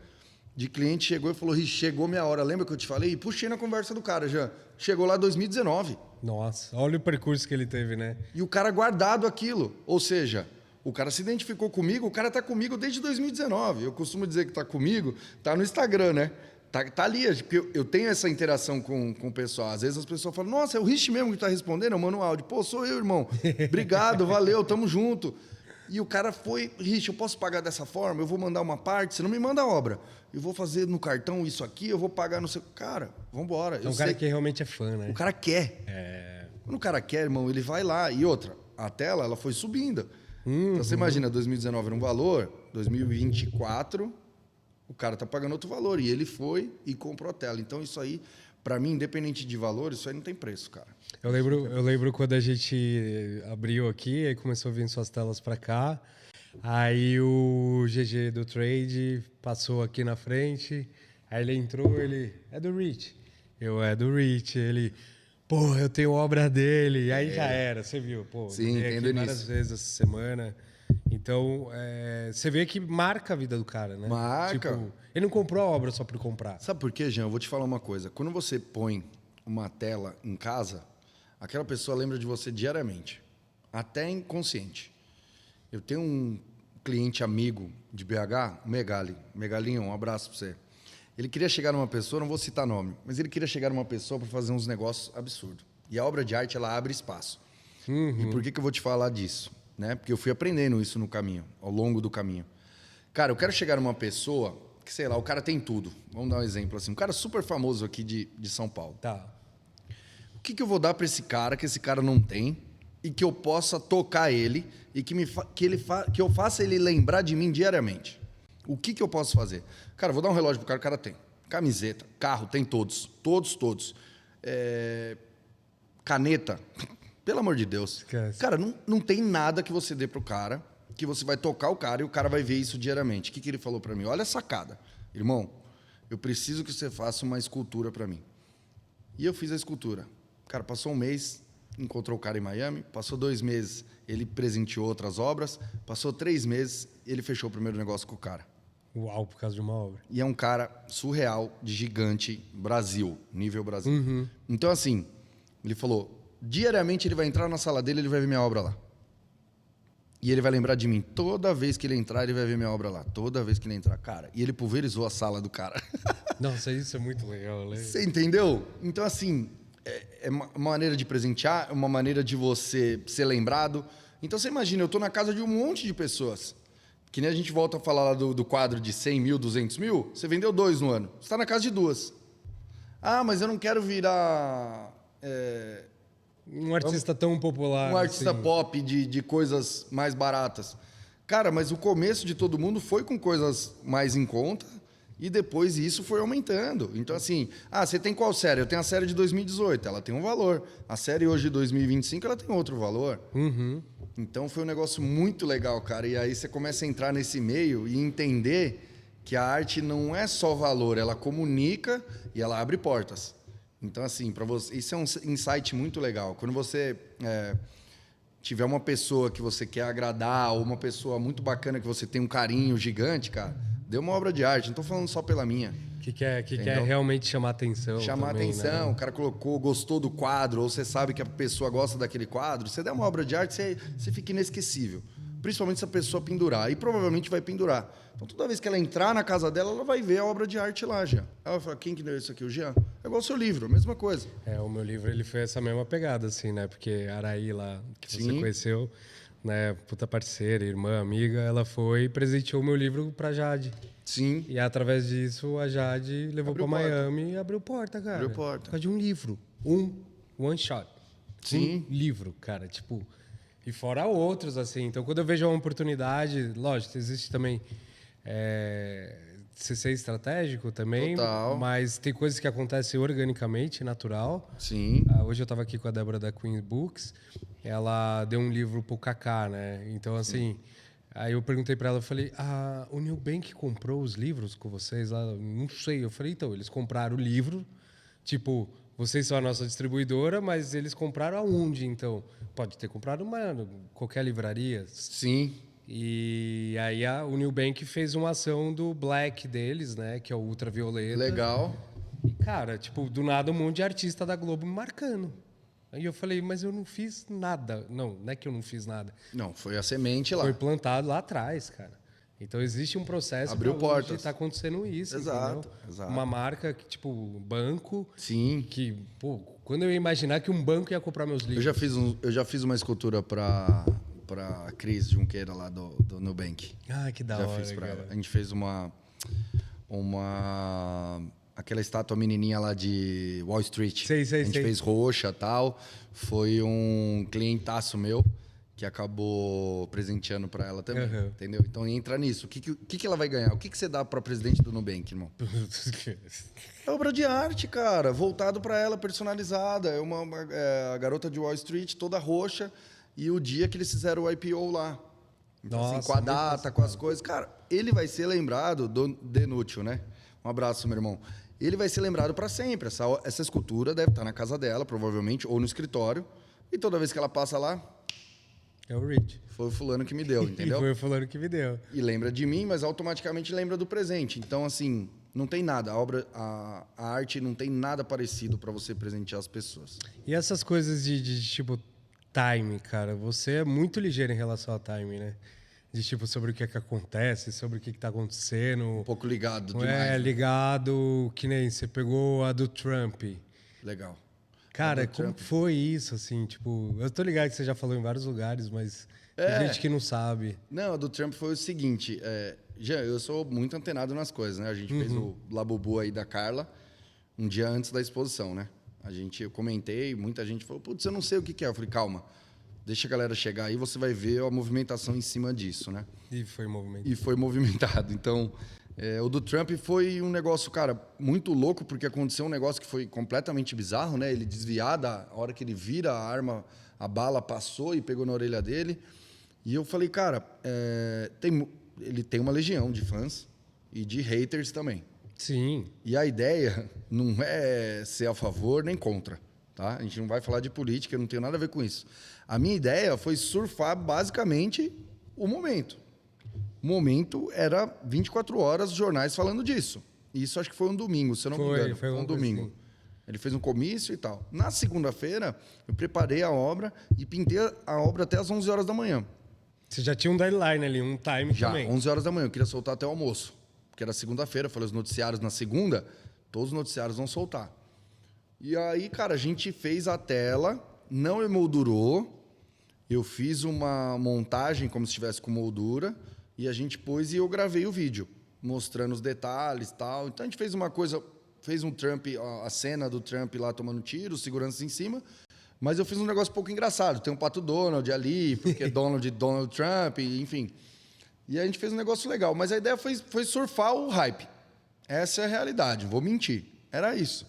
de cliente chegou e falou, Rich, chegou minha hora, lembra que eu te falei? E puxei na conversa do cara já. Chegou lá em 2019. Nossa, olha o percurso que ele teve, né? E o cara guardado aquilo, ou seja... O cara se identificou comigo, o cara está comigo desde 2019. Eu costumo dizer que está comigo, está no Instagram, né? Tá ali, porque eu tenho essa interação com o pessoal. Às vezes as pessoas falam, nossa, é o Rich mesmo que está respondendo? Eu mando um áudio. Pô, sou eu, irmão. Obrigado, valeu, tamo junto. E o cara foi, Rich, eu posso pagar dessa forma? Eu vou mandar uma parte, você não me manda a obra. Eu vou fazer no cartão isso aqui, eu vou pagar no seu... Cara, vambora. É um cara que realmente é fã, né? O cara quer. Quando o cara quer, irmão, ele vai lá. E outra, a tela, ela foi subindo. Então, você imagina, 2019 era um valor, 2024... O cara tá pagando outro valor. E ele foi e comprou a tela. Então, isso aí, Para mim, independente de valor, isso aí não tem preço, cara. Eu lembro quando a gente abriu aqui, aí começou a vir suas telas para cá. Aí o GG do Trade passou aqui na frente. Aí ele entrou, ele é do Rich. Eu é do Rich. Ele, pô, eu tenho obra dele. E aí já era, você viu? Pô, Sim, veio entendo aqui várias nisso. vezes essa semana. Então, você vê que marca a vida do cara, né? Marca. Tipo, ele não comprou a obra só por comprar. Sabe por quê, Jean? Eu vou te falar uma coisa. Quando você põe uma tela em casa, aquela pessoa lembra de você diariamente, até inconsciente. Eu tenho um cliente amigo de BH, o Megali. Megalinho, um abraço para você. Ele queria chegar numa pessoa, não vou citar nome, mas ele queria chegar numa pessoa para fazer uns negócios absurdos. E a obra de arte, ela abre espaço. E por que eu vou te falar disso? Né? Porque eu fui aprendendo isso no caminho, ao longo do caminho. Cara, eu quero chegar numa pessoa que, sei lá, o cara tem tudo. Vamos dar um exemplo assim. Um cara super famoso aqui de São Paulo. Tá. O que eu vou dar para esse cara que esse cara não tem e que eu possa tocar ele e que eu faça ele lembrar de mim diariamente? O que eu posso fazer? Cara, vou dar um relógio pro cara, o cara tem. Camiseta, carro, tem todos. Todos. Caneta, pelo amor de Deus. Esquece. Cara, não tem nada que você dê pro cara, que você vai tocar o cara e o cara vai ver isso diariamente. O que ele falou para mim? Olha a sacada. Irmão, eu preciso que você faça uma escultura para mim. E eu fiz a escultura. Cara, passou um mês, encontrou o cara em Miami. Passou 2 meses, ele presenteou outras obras. Passou 3 meses, ele fechou o primeiro negócio com o cara. Uau, por causa de uma obra. E é um cara surreal, de gigante, Brasil, nível Brasil. Então, assim, ele falou, diariamente ele vai entrar na sala dele, ele vai ver minha obra lá. E ele vai lembrar de mim. Toda vez que ele entrar, ele vai ver minha obra lá. Toda vez que ele entrar, cara. E ele pulverizou a sala do cara. Nossa, isso é muito legal, né? Você entendeu? Então, assim, é uma maneira de presentear, é uma maneira de você ser lembrado. Então, você imagina, eu estou na casa de um monte de pessoas. Que nem a gente volta a falar lá do quadro de 100 mil, 200 mil. Você vendeu 2 no ano. Você está na casa de 2. Ah, mas eu não quero virar... Um artista tão popular. um artista assim. pop de coisas mais baratas. Cara, mas o começo de todo mundo foi com coisas mais em conta e depois isso foi aumentando. Então, assim, você tem qual série? Eu tenho a série de 2018, ela tem um valor. A série hoje de 2025, ela tem outro valor. Então, foi um negócio muito legal, cara. E aí você começa a entrar nesse meio e entender que a arte não é só valor, ela comunica e ela abre portas. Então, assim, para você, isso é um insight muito legal. Quando você tiver uma pessoa que você quer agradar ou uma pessoa muito bacana que você tem um carinho gigante, cara, dê uma obra de arte. Não estou falando só pela minha. Que quer realmente chamar atenção. Chamar também, atenção, né? o cara colocou, gostou do quadro, ou você sabe que a pessoa gosta daquele quadro, você der uma obra de arte, você fica inesquecível. Principalmente se a pessoa pendurar. E provavelmente vai pendurar. Então, toda vez que ela entrar na casa dela, ela vai ver a obra de arte lá, Jean. Ela vai falar, quem que deu isso aqui? O Jean? É igual o seu livro, a mesma coisa. O meu livro ele foi essa mesma pegada, assim, né? Porque a Araí lá, que você conheceu, né? Puta parceira, irmã, amiga, ela foi e presenteou o meu livro pra Jade. Sim. E através disso, a Jade levou Abriu pra porta. Miami e abriu porta, cara. Abriu porta. Por causa de um livro. One shot. Sim. Um livro, cara. Tipo... E fora outros, assim. Então, quando eu vejo uma oportunidade... Lógico, existe também... ser estratégico também. Total. Mas tem coisas que acontecem organicamente, natural. Sim. Hoje eu estava aqui com a Débora da Queen Books. Ela deu um livro pro Kaká, né? Então, assim... Aí eu perguntei para ela, eu falei, o Nubank comprou os livros com vocês lá? Não sei. Eu falei, então, eles compraram o livro, tipo, vocês são a nossa distribuidora, mas eles compraram aonde, então? Pode ter comprado qualquer livraria. Sim. E aí o Nubank fez uma ação do Black deles, né, que é o Ultravioleta. Legal. E, cara, tipo, do nada um monte de artista da Globo me marcando. Aí eu falei, mas eu não fiz nada. Não é que eu não fiz nada. Não, foi a semente lá. Foi plantado lá atrás, cara. Então existe um processo. Abriu portas. Está acontecendo isso. Exato, entendeu? exato. Uma marca que, tipo, banco. Sim. Que, pô, quando eu ia imaginar que um banco ia comprar meus livros. Eu já fiz uma escultura para Cris Junqueira lá do Nubank. Que da Já hora. fiz para cara. ela. A gente fez aquela estátua menininha lá de Wall Street. Sei, a gente fez roxa e tal. Foi um clientaço meu que acabou presenteando para ela também, Uhum. entendeu? Então entra nisso. O que ela vai ganhar? O que você dá para presidente do Nubank, irmão? É obra de arte, cara, voltado para ela, personalizada. É a garota de Wall Street toda roxa e o dia que eles fizeram o IPO lá. Então, assim, Nossa, com a muito data, com as engraçado. coisas. Cara, ele vai ser lembrado do Denútil, né? Um abraço, meu irmão. Ele vai ser lembrado para sempre. Essa escultura deve estar na casa dela, provavelmente, ou no escritório. E toda vez que ela passa lá, É o Rich. foi o fulano que me deu, E entendeu? foi falando que me deu. E lembra de mim, mas automaticamente lembra do presente. Então, assim, não tem nada. A arte não tem nada parecido para você presentear as pessoas. E essas coisas tipo time, cara, você é muito ligeiro em relação ao time, né? De tipo sobre o que é que acontece, sobre o que tá acontecendo. Um pouco ligado Não demais. é né? ligado, que nem você pegou a do Trump. Legal. Cara, A do como Trump. foi isso, assim, tipo... Eu tô ligado que você já falou em vários lugares, mas tem gente que não sabe. Não, a do Trump foi o seguinte. Já, eu sou muito antenado nas coisas, né? A gente fez o Labubu aí da Carla um dia antes da exposição, né? Eu comentei, muita gente falou, putz, eu não sei o que é. Eu falei, calma, deixa a galera chegar aí, você vai ver a movimentação em cima disso, né? E foi movimento. E foi movimentado. Então, o do Trump foi um negócio, cara, muito louco, porque aconteceu um negócio que foi completamente bizarro, né? Ele desviar a hora que ele vira a arma, a bala passou e pegou na orelha dele. E eu falei, cara, ele tem uma legião de fãs e de haters também. Sim. E a ideia não é ser a favor nem contra, tá? A gente não vai falar de política, não tem nada a ver com isso. A minha ideia foi surfar basicamente o momento. O momento era 24 horas, jornais falando disso. Isso acho que foi um domingo, se eu não me engano. Foi um uma coisa domingo. assim. Ele fez um comício e tal. Na segunda-feira, eu preparei a obra e pintei a obra até às 11 horas da manhã. Você já tinha um deadline ali, um time Já, também. 11 horas da manhã. Eu queria soltar até o almoço. Porque era segunda-feira, eu falei, os noticiários na segunda, todos os noticiários vão soltar. E aí, cara, a gente fez a tela, não emoldurou. Eu fiz uma montagem como se estivesse com moldura. E a gente pôs e eu gravei o vídeo, mostrando os detalhes e tal. Então a gente fez uma coisa, fez um Trump, a cena do Trump lá tomando tiro, segurança em cima. Mas eu fiz um negócio um pouco engraçado. Tem um Pato Donald ali, porque é Donald Trump, enfim. E a gente fez um negócio legal. Mas a ideia foi surfar o hype. Essa é a realidade, vou mentir. Era isso.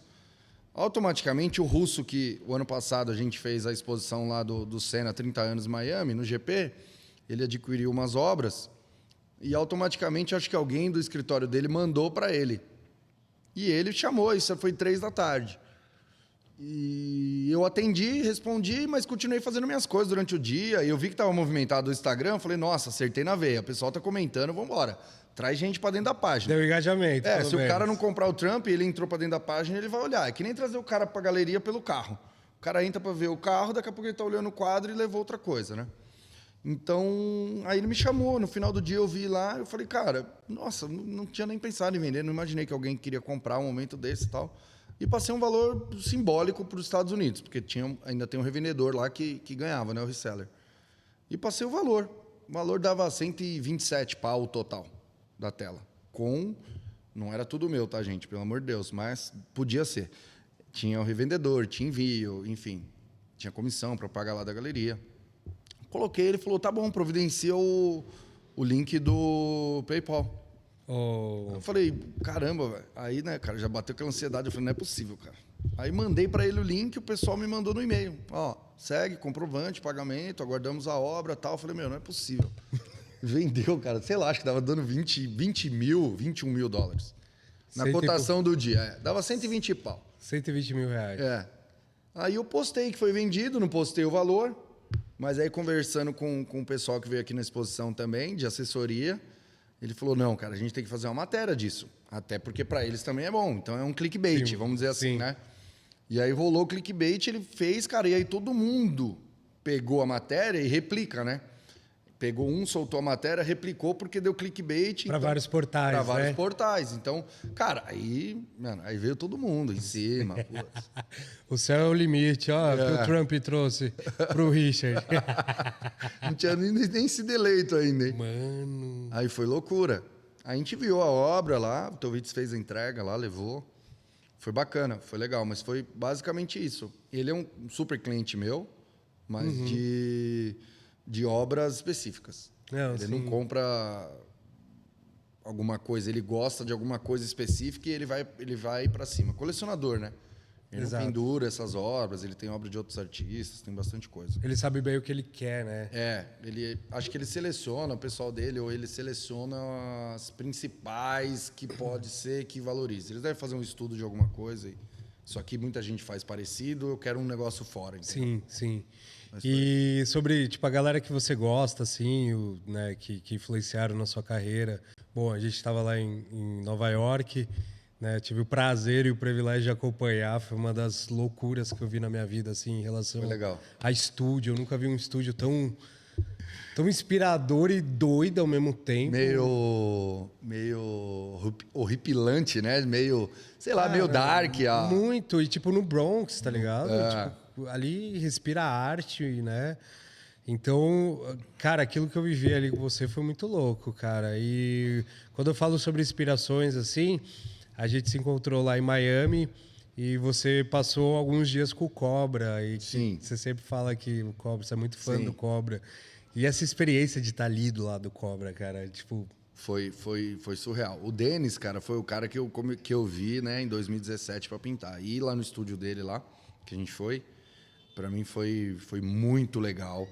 Automaticamente, o russo que o ano passado a gente fez a exposição lá do Senna 30 anos em Miami, no GP, ele adquiriu umas obras e automaticamente acho que alguém do escritório dele mandou para ele. E ele chamou, isso foi 3 da tarde. E eu atendi, respondi, mas continuei fazendo minhas coisas durante o dia. E eu vi que estava movimentado o Instagram, falei, nossa, acertei na veia. O pessoal está comentando, vamos embora. Traz gente para dentro da página. Deu engajamento. pelo Se o cara não menos. comprar o Trump e ele entrou para dentro da página, ele vai olhar. É que nem trazer o cara para a galeria pelo carro. O cara entra para ver o carro, daqui a pouco ele está olhando o quadro e levou outra coisa, né? Então, aí ele me chamou. No final do dia eu vi lá, eu falei, cara, nossa, não tinha nem pensado em vender, não imaginei que alguém queria comprar um momento desse e tal. E passei um valor simbólico para os Estados Unidos, porque ainda tem um revendedor lá que ganhava, né, o reseller. E passei o valor. O valor dava 127 pau total da tela. Não era tudo meu, tá, gente? Pelo amor de Deus, mas podia ser. Tinha o revendedor, tinha envio, enfim. Tinha comissão para pagar lá da galeria. Coloquei, ele falou, tá bom, providencia o link do PayPal. Oh, Eu falei, caramba, velho. Aí, né, cara, já bateu aquela ansiedade. Eu falei, não é possível, cara. Aí mandei para ele o link, o pessoal me mandou no e-mail. Ó, segue, comprovante, pagamento, aguardamos a obra, tal. Eu falei, meu, não é possível. Vendeu, cara, sei lá, acho que dava dando 20 mil, 21 mil dólares. Na cotação do dia, dava 120 pau. 120 mil reais. Aí eu postei que foi vendido, não postei o valor, mas aí conversando com o pessoal que veio aqui na exposição também, de assessoria, ele falou, não, cara, a gente tem que fazer uma matéria disso. Até porque para eles também é bom. Então é um clickbait, Sim, vamos dizer assim, sim. né? E aí rolou o clickbait, ele fez, cara, e aí todo mundo pegou a matéria e replica, né? Pegou soltou a matéria, replicou porque deu clickbait. Para vários portais, Para vários né? portais. Então, cara, aí veio todo mundo em cima. Putz. O céu é o limite, ó, que o Trump trouxe pro Richard. Não tinha nem sido eleito ainda, hein? Mano. Aí foi loucura. A gente viu a obra lá, o Tovitz fez a entrega lá, levou. Foi bacana, foi legal, mas foi basicamente isso. Ele é um super cliente meu, mas de obras específicas. Não, Ele sim. não compra alguma coisa, ele gosta de alguma coisa específica e ele vai para cima. Colecionador, né? Ele Exato. não pendura essas obras, ele tem obra de outros artistas, tem bastante coisa. Ele sabe bem o que ele quer, né? Acho que ele seleciona o pessoal dele, ou ele seleciona as principais que pode ser que valorize. Eles devem fazer um estudo de alguma coisa. Isso aqui muita gente faz parecido, eu quero um negócio fora. Entendeu? Sim. E sobre, tipo, a galera que você gosta, assim, né, que influenciaram na sua carreira. Bom, a gente estava lá em Nova York, né? Tive o prazer e o privilégio de acompanhar. Foi uma das loucuras que eu vi na minha vida, assim, em relação a estúdio. Eu nunca vi um estúdio tão inspirador e doido ao mesmo tempo. Meio horripilante, né? Meio, sei lá, meio dark. Muito. E, tipo, no Bronx, tá ligado? Tipo, ali respira arte, né? Então, cara, aquilo que eu vivi ali com você foi muito louco, cara. E quando eu falo sobre inspirações, assim, a gente se encontrou lá em Miami e você passou alguns dias com o Cobra. E Sim. você sempre fala que o Cobra, você é muito fã Sim. do Cobra. E essa experiência de estar ali do lado do Cobra, cara, tipo... Foi surreal. O Denis, cara, foi o cara que eu vi, né, em 2017 para pintar. E lá no estúdio dele lá, que a gente foi, para mim foi muito legal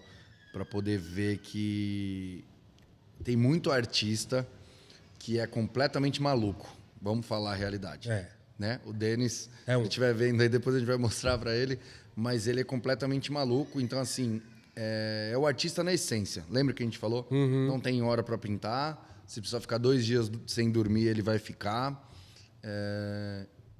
para poder ver que tem muito artista que é completamente maluco. Vamos falar a realidade. Né? O Denis, se estiver vendo aí, depois a gente vai mostrar para ele, mas ele é completamente maluco. Então, assim, é o artista na essência. Lembra que a gente falou? Não tem hora para pintar. Se precisar ficar 2 dias sem dormir, ele vai ficar.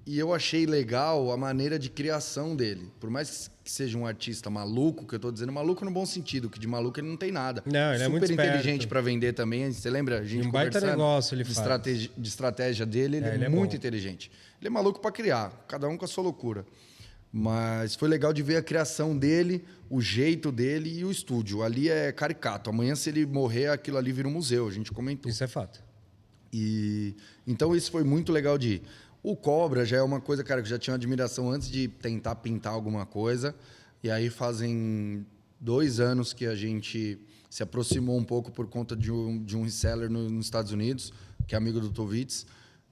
E eu achei legal a maneira de criação dele. Por mais que seja um artista maluco, que eu estou dizendo maluco no bom sentido, que de maluco ele não tem nada. Não, ele é muito inteligente para vender também. Você lembra? A gente um baita negócio ele faz. De estratégia dele, ele é muito inteligente. Ele é maluco para criar, cada um com a sua loucura. Mas foi legal de ver a criação dele, o jeito dele e o estúdio. Ali é caricato. Amanhã, se ele morrer, aquilo ali vira um museu. A gente comentou. Isso é fato. Então, isso foi muito legal de ir. O Cobra já é uma coisa, cara, que eu já tinha uma admiração antes de tentar pintar alguma coisa. E aí fazem 2 anos que a gente se aproximou um pouco por conta de um reseller nos Estados Unidos, que é amigo do Tovitz.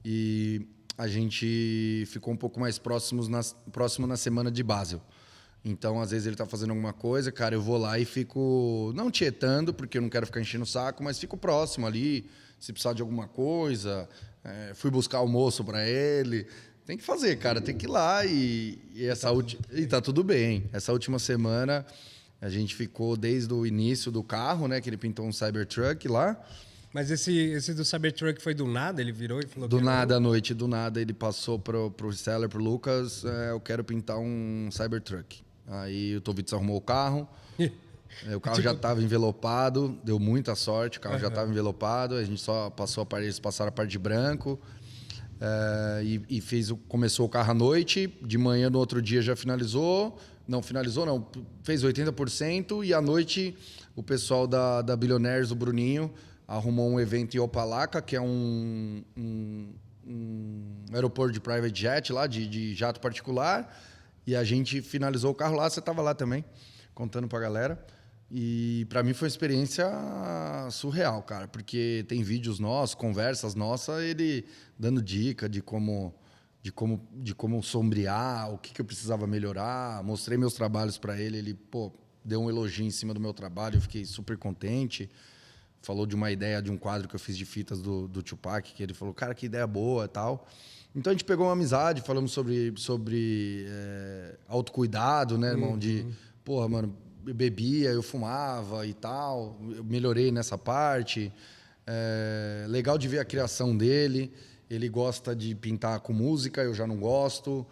E a gente ficou um pouco mais próximo na semana de Basel. Então, às vezes, ele está fazendo alguma coisa, cara, eu vou lá e fico, não tietando, porque eu não quero ficar enchendo o saco, mas fico próximo ali, se precisar de alguma coisa. Fui buscar almoço para ele. Tem que fazer, cara, tem que ir lá. E tá tudo bem. Essa última semana, a gente ficou desde o início do carro, né, que ele pintou um Cybertruck lá. Mas esse do Cybertruck foi do nada? Ele virou e falou... Do nada, à noite, do nada, ele passou pro seller, pro Lucas, eu quero pintar um Cybertruck. Aí o Tovitz arrumou o carro, o carro já estava envelopado, deu muita sorte, o carro já estava envelopado, a gente só passou eles passaram a parte de branco, e começou o carro à noite, de manhã no outro dia já finalizou, fez 80%, e à noite o pessoal da Billionaires, o Bruninho, arrumou um evento em Opalaca, que é um aeroporto de private jet lá, de jato particular. E a gente finalizou o carro lá, você estava lá também, contando pra galera. E para mim foi uma experiência surreal, cara, porque tem vídeos nossos, conversas nossas, ele dando dica de como sombrear, o que eu precisava melhorar. Mostrei meus trabalhos para ele, ele deu um elogio em cima do meu trabalho, eu fiquei super contente. Falou de uma ideia de um quadro que eu fiz de fitas do Tupac, que ele falou, cara, que ideia boa e tal. Então a gente pegou uma amizade, falamos sobre autocuidado, né, irmão? Mano, eu bebia, eu fumava e tal. Eu melhorei nessa parte. Legal de ver a criação dele. Ele gosta de pintar com música, eu já não gosto.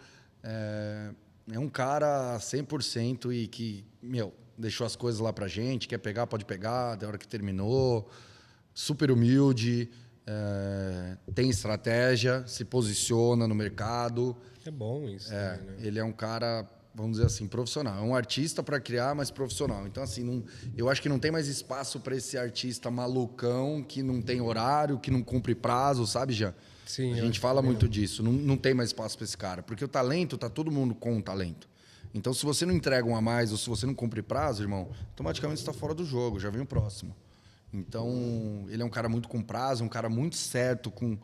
É um cara 100% e que, deixou as coisas lá pra gente, quer pegar, pode pegar, da hora que terminou, super humilde, tem estratégia, se posiciona no mercado. É bom isso. Né? Ele é um cara, vamos dizer assim, profissional. É um artista para criar, mas profissional. Então, assim, eu acho que não tem mais espaço para esse artista malucão que não tem horário, que não cumpre prazo, sabe, Jean? Sim, a gente fala muito disso. Não tem mais espaço para esse cara, porque o talento, tá todo mundo com o talento. Então, se você não entrega um a mais ou se você não cumpre prazo, irmão, automaticamente você está fora do jogo, já vem o próximo. Então, ele é um cara muito com prazo, um cara muito certo com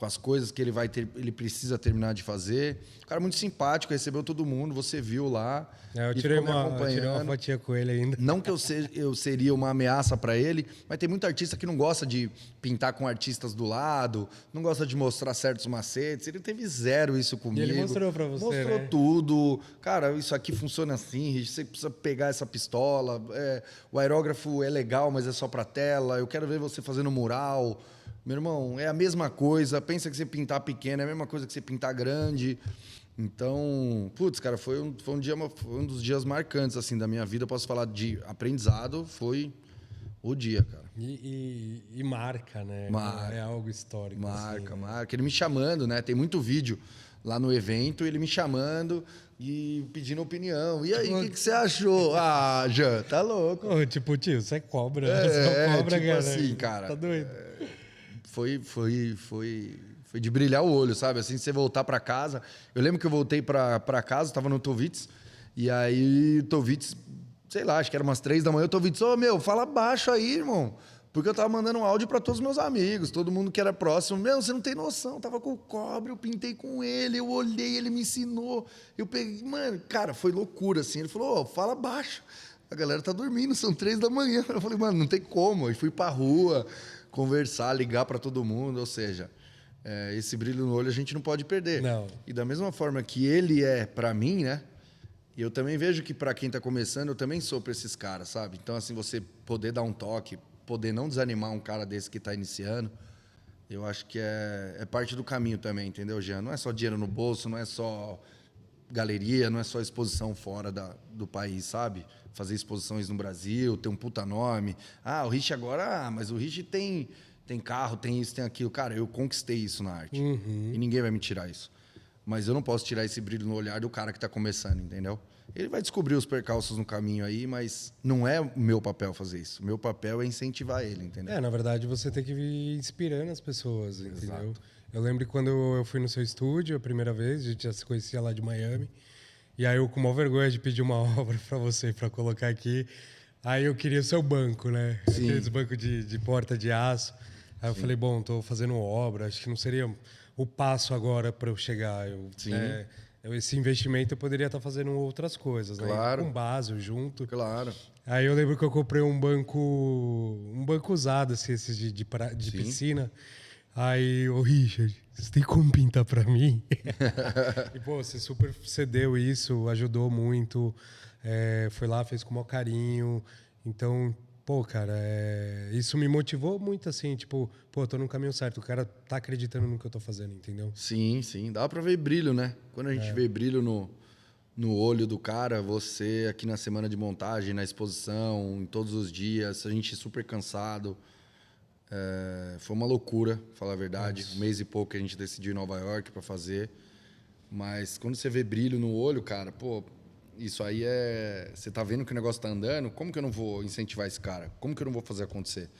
as coisas que ele precisa terminar de fazer. Um cara muito simpático, recebeu todo mundo, você viu lá. Eu e tirei ficou me tirei uma acompanhando. fotinha com ele ainda. Não que eu seria uma ameaça para ele, mas tem muito artista que não gosta de pintar com artistas do lado, não gosta de mostrar certos macetes. Ele teve zero isso comigo. E ele mostrou para você, Mostrou né? tudo. Cara, isso aqui funciona assim, você precisa pegar essa pistola. O aerógrafo é legal, mas é só para tela. Eu quero ver você fazendo mural. Meu irmão, é a mesma coisa. Pensa que você pintar pequeno é a mesma coisa que você pintar grande. Então, putz, cara, foi um dos dias marcantes assim da minha vida. Eu posso falar de aprendizado, foi o dia, cara. E marca, né? Marca. É algo histórico. Marca, assim, né? marca. Ele me chamando, né? Tem muito vídeo lá no evento, ele me chamando e pedindo opinião. E aí, o que você achou? Ah, Jean, tá louco. Ô, tipo, tio, você é cobra. Você é cobra, tipo cara. assim, cara. Tá doido? Foi de brilhar o olho, sabe? Assim, você voltar para casa. Eu lembro que eu voltei para casa, estava no Tovitz, e aí o Tovitz, sei lá, acho que era umas 3 da manhã, o Tovitz, meu, fala baixo aí, irmão. Porque eu tava mandando um áudio para todos os meus amigos, todo mundo que era próximo. Meu, você não tem noção, eu tava com o cobre, eu pintei com ele, eu olhei, ele me ensinou. Eu peguei, mano, cara, foi loucura, assim. Ele falou, fala baixo. A galera tá dormindo, são 3 da manhã. Eu falei, mano, não tem como. Eu fui pra rua, conversar, ligar para todo mundo, ou seja, esse brilho no olho a gente não pode perder. Não. E da mesma forma que ele é para mim, né? E eu também vejo que para quem está começando, eu também sou para esses caras, sabe? Então, assim, você poder dar um toque, poder não desanimar um cara desse que está iniciando, eu acho que é parte do caminho também, entendeu, Jean? Não é só dinheiro no bolso, não é só galeria, não é só exposição fora do país, sabe? Fazer exposições no Brasil, ter um puta nome. Ah, o Rich agora... mas o Rich tem carro, tem isso, tem aquilo. Cara, eu conquistei isso na arte. E ninguém vai me tirar isso. Mas eu não posso tirar esse brilho no olhar do cara que está começando, entendeu? Ele vai descobrir os percalços no caminho aí, mas não é o meu papel fazer isso. O meu papel é incentivar ele, entendeu? Na verdade, você tem que ir inspirando as pessoas, entendeu? Exato. Eu lembro quando eu fui no seu estúdio a primeira vez, a gente já se conhecia lá de Miami. E aí eu, com maior vergonha de pedir uma obra para você, para colocar aqui, aí eu queria o seu banco, né? Sim. Aqueles bancos de porta de aço. Aí eu falei, bom, tô fazendo obra, acho que não seria o passo agora para eu chegar. Sim. Esse investimento eu poderia estar fazendo outras coisas, Claro. né? Com base, junto. Claro. Aí eu lembro que eu comprei um banco usado, assim, esses de Sim. piscina. Aí, ô Richard, você tem como pintar pra mim? E, pô, você super cedeu isso, ajudou muito. Foi lá, fez com o maior carinho. Então, pô, cara, isso me motivou muito, assim, tipo, pô, tô no caminho certo. O cara tá acreditando no que eu tô fazendo, entendeu? Sim, sim. Dá pra ver brilho, né? Quando a gente vê brilho no olho do cara, você aqui na semana de montagem, na exposição, em todos os dias, a gente super cansado. Foi uma loucura, falar a verdade. Um mês e pouco que a gente decidiu em Nova York para fazer. Mas quando você vê brilho no olho, cara, pô, isso aí você tá vendo que o negócio tá andando, como que eu não vou incentivar esse cara? Como que eu não vou fazer acontecer?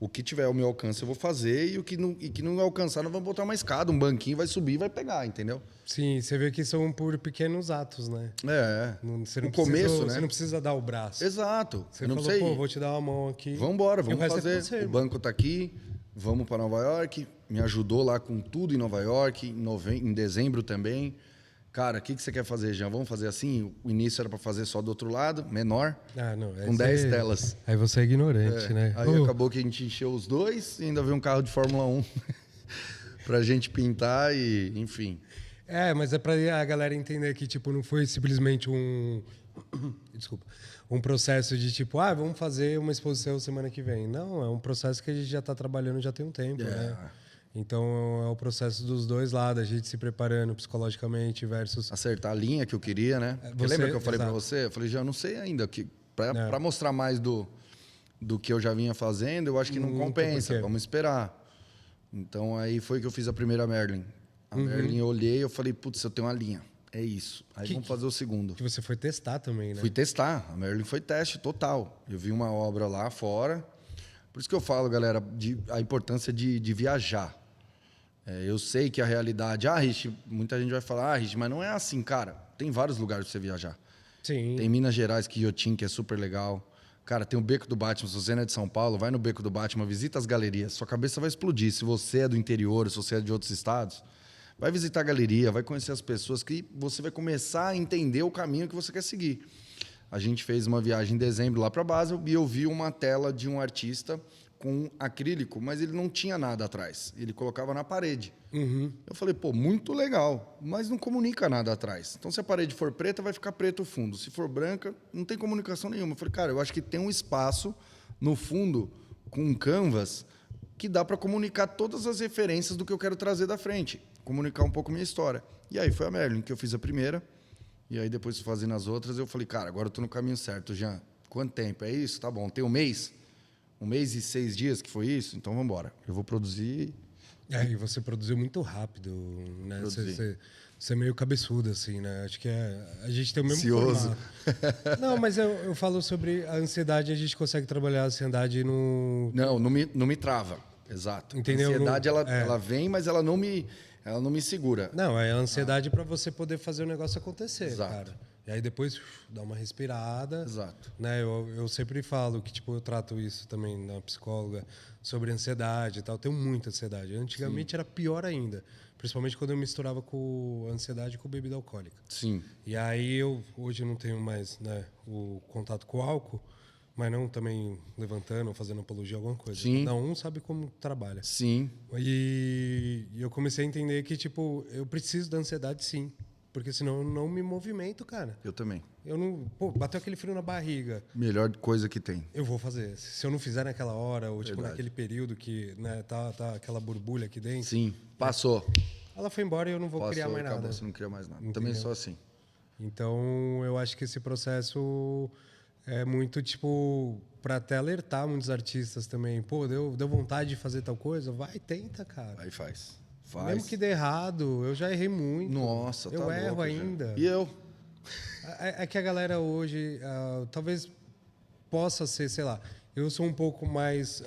O que tiver ao meu alcance eu vou fazer e o que não alcançar, nós vamos botar uma escada, um banquinho, vai subir e vai pegar, entendeu? Sim, você vê que são por pequenos atos, né? Você não No começo, precisa, né? Você não precisa dar o braço. Exato. Você eu não falou, sei. pô, vou te dar uma mão aqui. Vambora, e o vamos resto é fazer. com você, O irmão. banco tá aqui, vamos para Nova York. Me ajudou lá com tudo em Nova York, em dezembro também. Cara, o que você quer fazer, Jean? Vamos fazer assim? O início era para fazer só do outro lado, menor, Ah, não, com 10 telas. Aí você é ignorante, né? Aí acabou que a gente encheu os dois e ainda veio um carro de Fórmula 1 pra gente pintar e, enfim. Mas é pra a galera entender que, tipo, não foi simplesmente desculpa, um processo de tipo, vamos fazer uma exposição semana que vem. Não, é um processo que a gente já tá trabalhando já tem um tempo, né? Então, é o processo dos dois lados, a gente se preparando psicologicamente versus... Acertar a linha que eu queria, né? Porque lembra que eu falei pra você? Eu falei, já não sei ainda. Pra mostrar mais do que eu já vinha fazendo, eu acho que não compensa. Vamos esperar. Então, aí foi que eu fiz a primeira Merlin. A Merlin eu olhei e eu falei, putz, eu tenho uma linha. É isso. Aí vamos fazer o segundo. Que você foi testar também, né? Fui testar. A Merlin foi teste total. Eu vi uma obra lá fora. Por isso que eu falo, galera, a importância de viajar. Eu sei que a realidade... Rich, muita gente vai falar, Rich, mas não é assim, cara. Tem vários lugares para você viajar. Sim. Tem Minas Gerais, Quiotim, que é super legal. Cara, tem o Beco do Batman. Se você não é de São Paulo, vai no Beco do Batman, visita as galerias. Sua cabeça vai explodir. Se você é do interior, se você é de outros estados, vai visitar a galeria, vai conhecer as pessoas que você vai começar a entender o caminho que você quer seguir. A gente fez uma viagem em dezembro lá para Basel e eu vi uma tela de um artista com acrílico, mas ele não tinha nada atrás. Ele colocava na parede. Eu falei, pô, muito legal, mas não comunica nada atrás. Então, se a parede for preta, vai ficar preto o fundo. Se for branca, não tem comunicação nenhuma. Eu falei, cara, eu acho que tem um espaço no fundo com um canvas que dá para comunicar todas as referências do que eu quero trazer da frente. Comunicar um pouco minha história. E aí foi a Merlin que eu fiz a primeira. E aí, depois fazendo as outras, eu falei, cara, agora eu tô no caminho certo, Jean. Quanto tempo? É isso? Tá bom. Tem um mês? 1 mês e 6 dias que foi isso? Então, vamos embora. Eu vou produzir... E você produziu muito rápido, né? Você é meio cabeçudo, assim, né? Acho que a gente tem o mesmo ansioso. formato. Não, mas eu falo sobre a ansiedade, a gente consegue trabalhar a ansiedade no... Não me trava. Exato. Entendeu? A ansiedade, ela vem, mas ela não me segura. Não, é a ansiedade para você poder fazer o negócio acontecer, Exato. cara. E aí depois dá uma respirada. Exato. Né? Eu sempre falo que tipo, eu trato isso também na psicóloga, sobre ansiedade e tal. Eu tenho muita ansiedade. Antigamente era pior ainda. Principalmente quando eu misturava com ansiedade com bebida alcoólica. Sim. E aí hoje eu não tenho mais, né, o contato com o álcool, mas não também levantando ou fazendo apologia a alguma coisa. Sim. Não, um sabe como trabalha. Sim. E eu comecei a entender que, tipo, eu preciso da ansiedade, sim. Porque senão eu não me movimento, cara. Eu também. Eu não... Pô, bateu aquele frio na barriga. Melhor coisa que tem. Eu vou fazer. Se eu não fizer naquela hora, ou tipo, naquele período que, né, tá aquela borbulha aqui dentro. Sim. Passou. Ela foi embora e eu não vou criar mais acabou, nada. você não cria mais nada. Entendeu? Também sou assim. Então, eu acho que esse processo é muito, tipo, para até alertar muitos artistas também. Pô, deu vontade de fazer tal coisa? Vai, tenta, cara. Aí faz. Mesmo que dê errado, eu já errei muito. Nossa, tá eu erro louco, ainda. Já. E eu? É que a galera hoje, talvez possa ser, sei lá, eu sou um pouco mais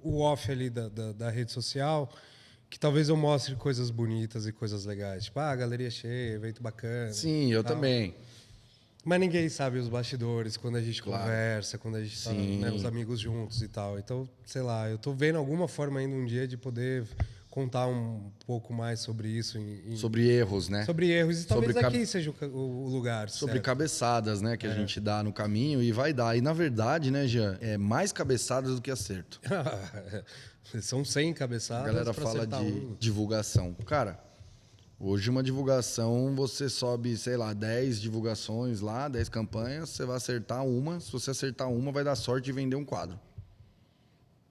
o off ali da rede social, que talvez eu mostre coisas bonitas e coisas legais. Tipo, galeria cheia, evento bacana. Sim, eu também. Mas ninguém sabe os bastidores, quando a gente Claro. conversa, quando a gente tá, né, os amigos juntos e tal. Então, sei lá, eu tô vendo alguma forma ainda um dia de poder contar um pouco mais sobre isso. Sobre erros, né? Sobre erros. E talvez Sobre aqui seja o lugar. Sobre certo? cabeçadas, né? Que a gente dá no caminho e vai dar. E, na verdade, né, Jean? É mais cabeçadas do que acerto. São 100 A cabeçadas. galera pra fala acertar de um. divulgação. Cara, hoje uma divulgação, você sobe, sei lá, 10 divulgações lá, 10 campanhas, você vai acertar uma. Se você acertar uma, vai dar sorte de vender um quadro.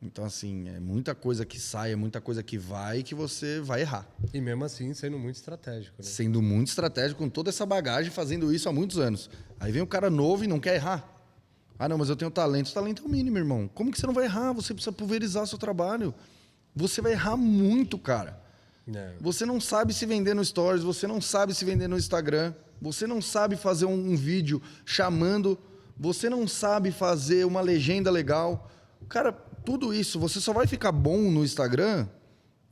Então, assim, é muita coisa que sai, é muita coisa que vai que você vai errar. E mesmo assim, sendo muito estratégico. Né? Sendo muito estratégico, com toda essa bagagem, fazendo isso há muitos anos. Aí vem um cara novo e não quer errar. Não, mas eu tenho talento. O talento é o mínimo, irmão. Como que você não vai errar? Você precisa pulverizar seu trabalho. Você vai errar muito, cara. Você não sabe se vender no Stories, você não sabe se vender no Instagram, você não sabe fazer um vídeo chamando, você não sabe fazer uma legenda legal. Cara, tudo isso, você só vai ficar bom no Instagram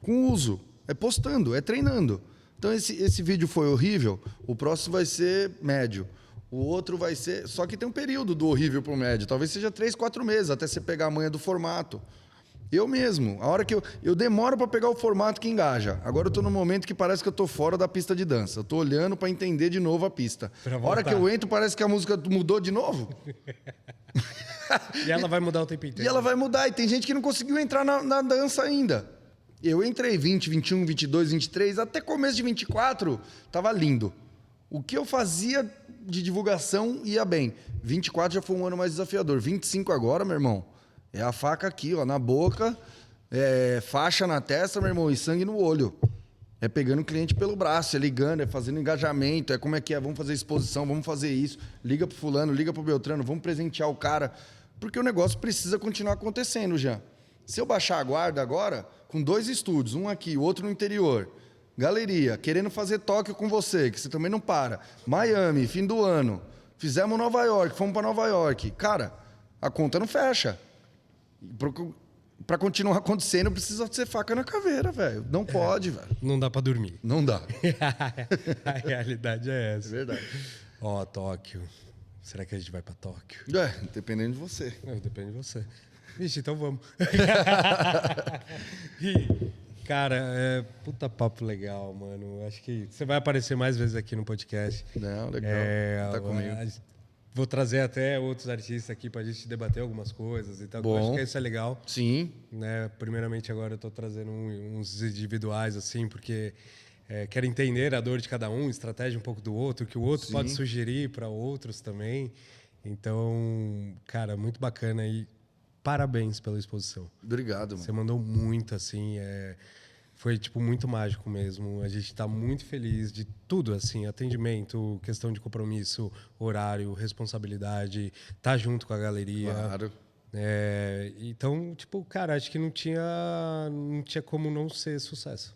com uso. É postando, é treinando. Então, esse vídeo foi horrível, o próximo vai ser médio. O outro vai ser... Só que tem um período do horrível para o médio. Talvez seja 3, 4 meses, até você pegar a manha do formato. Eu mesmo, a hora que eu demoro para pegar o formato que engaja. Agora eu tô num momento que parece que eu tô fora da pista de dança. Eu tô olhando para entender de novo a pista. A hora que eu entro, parece que a música mudou de novo. E ela vai mudar o tempo inteiro. E ela vai mudar. E tem gente que não conseguiu entrar na dança ainda. Eu entrei 20, 21, 22, 23, até começo de 24, tava lindo. O que eu fazia de divulgação ia bem. 24 já foi um ano mais desafiador. 25 agora, meu irmão, é a faca aqui, ó, na boca, faixa na testa, meu irmão, e sangue no olho. É pegando o cliente pelo braço, é ligando, é fazendo engajamento, é como é que é, vamos fazer exposição, vamos fazer isso, liga pro fulano, liga pro Beltrano, vamos presentear o cara, porque o negócio precisa continuar acontecendo, já. Se eu baixar a guarda agora, com 2 estúdios, um aqui, o outro no interior, galeria, querendo fazer Tóquio com você, que você também não para, Miami, fim do ano, fizemos Nova York, fomos para Nova York, cara, a conta não fecha. Pra continuar acontecendo, precisa ser faca na caveira, velho. Não pode, velho. Não dá pra dormir. Não dá. A realidade é essa. É verdade. Ó, Tóquio. Será que a gente vai pra Tóquio? Dependendo de você. Depende de você. Vixe, então vamos. Cara, puta papo legal, mano. Acho que você vai aparecer mais vezes aqui no podcast. Não, legal. Tá comigo. Vou trazer até outros artistas aqui pra gente debater algumas coisas e tal. Bom. Eu acho que isso é legal. Sim. Né? Primeiramente, agora eu tô trazendo uns individuais, assim, porque quero entender a dor de cada um, estratégia um pouco do outro, que o outro pode sugerir para outros também. Então, cara, muito bacana e parabéns pela exposição. Obrigado, mano. Você mandou muito, assim, foi, tipo, muito mágico mesmo. A gente tá muito feliz de tudo, assim, atendimento, questão de compromisso, horário, responsabilidade, tá junto com a galeria. Claro. Então, tipo, cara, acho que não tinha como não ser sucesso.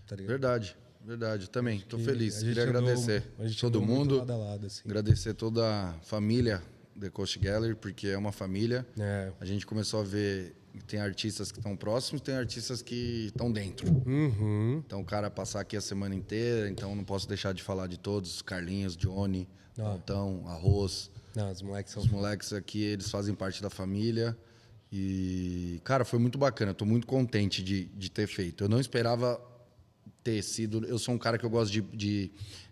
Tá ligado? Verdade. Também, tô feliz. A gente Queria agradecer todo mundo. Lado a lado, assim. Agradecer toda a família The Coast Gallery, porque é uma família. A gente começou a ver que tem artistas que estão próximos, tem artistas que estão dentro. Uhum. Então, o cara passar aqui a semana inteira, então não posso deixar de falar de todos. Carlinhos, Johnny, Altão, Arroz. Não, os moleques são... Os moleques aqui, eles fazem parte da família. E, cara, foi muito bacana. Estou muito contente de ter feito. Eu não esperava ter sido... Eu sou um cara que eu gosto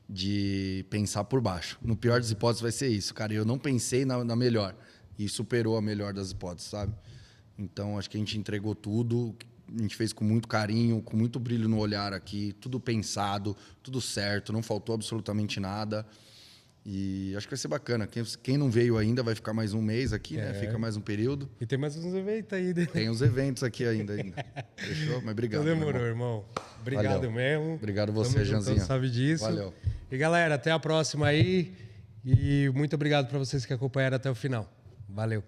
de pensar por baixo. No pior das hipóteses vai ser isso, cara. Eu não pensei na melhor. E superou a melhor das hipóteses, sabe? Então, acho que a gente entregou tudo. A gente fez com muito carinho, com muito brilho no olhar aqui. Tudo pensado, tudo certo. Não faltou absolutamente nada. E acho que vai ser bacana. Quem não veio ainda vai ficar mais um mês aqui, né? Fica mais um período. E tem mais uns eventos aí, né? Tem uns eventos aqui ainda. Fechou? Mas obrigado. Então demorou, irmão. Obrigado Valeu. mesmo. Obrigado você, Janzinho. Sabe disso. Valeu. E galera, até a próxima aí. E muito obrigado para vocês que acompanharam até o final. Valeu.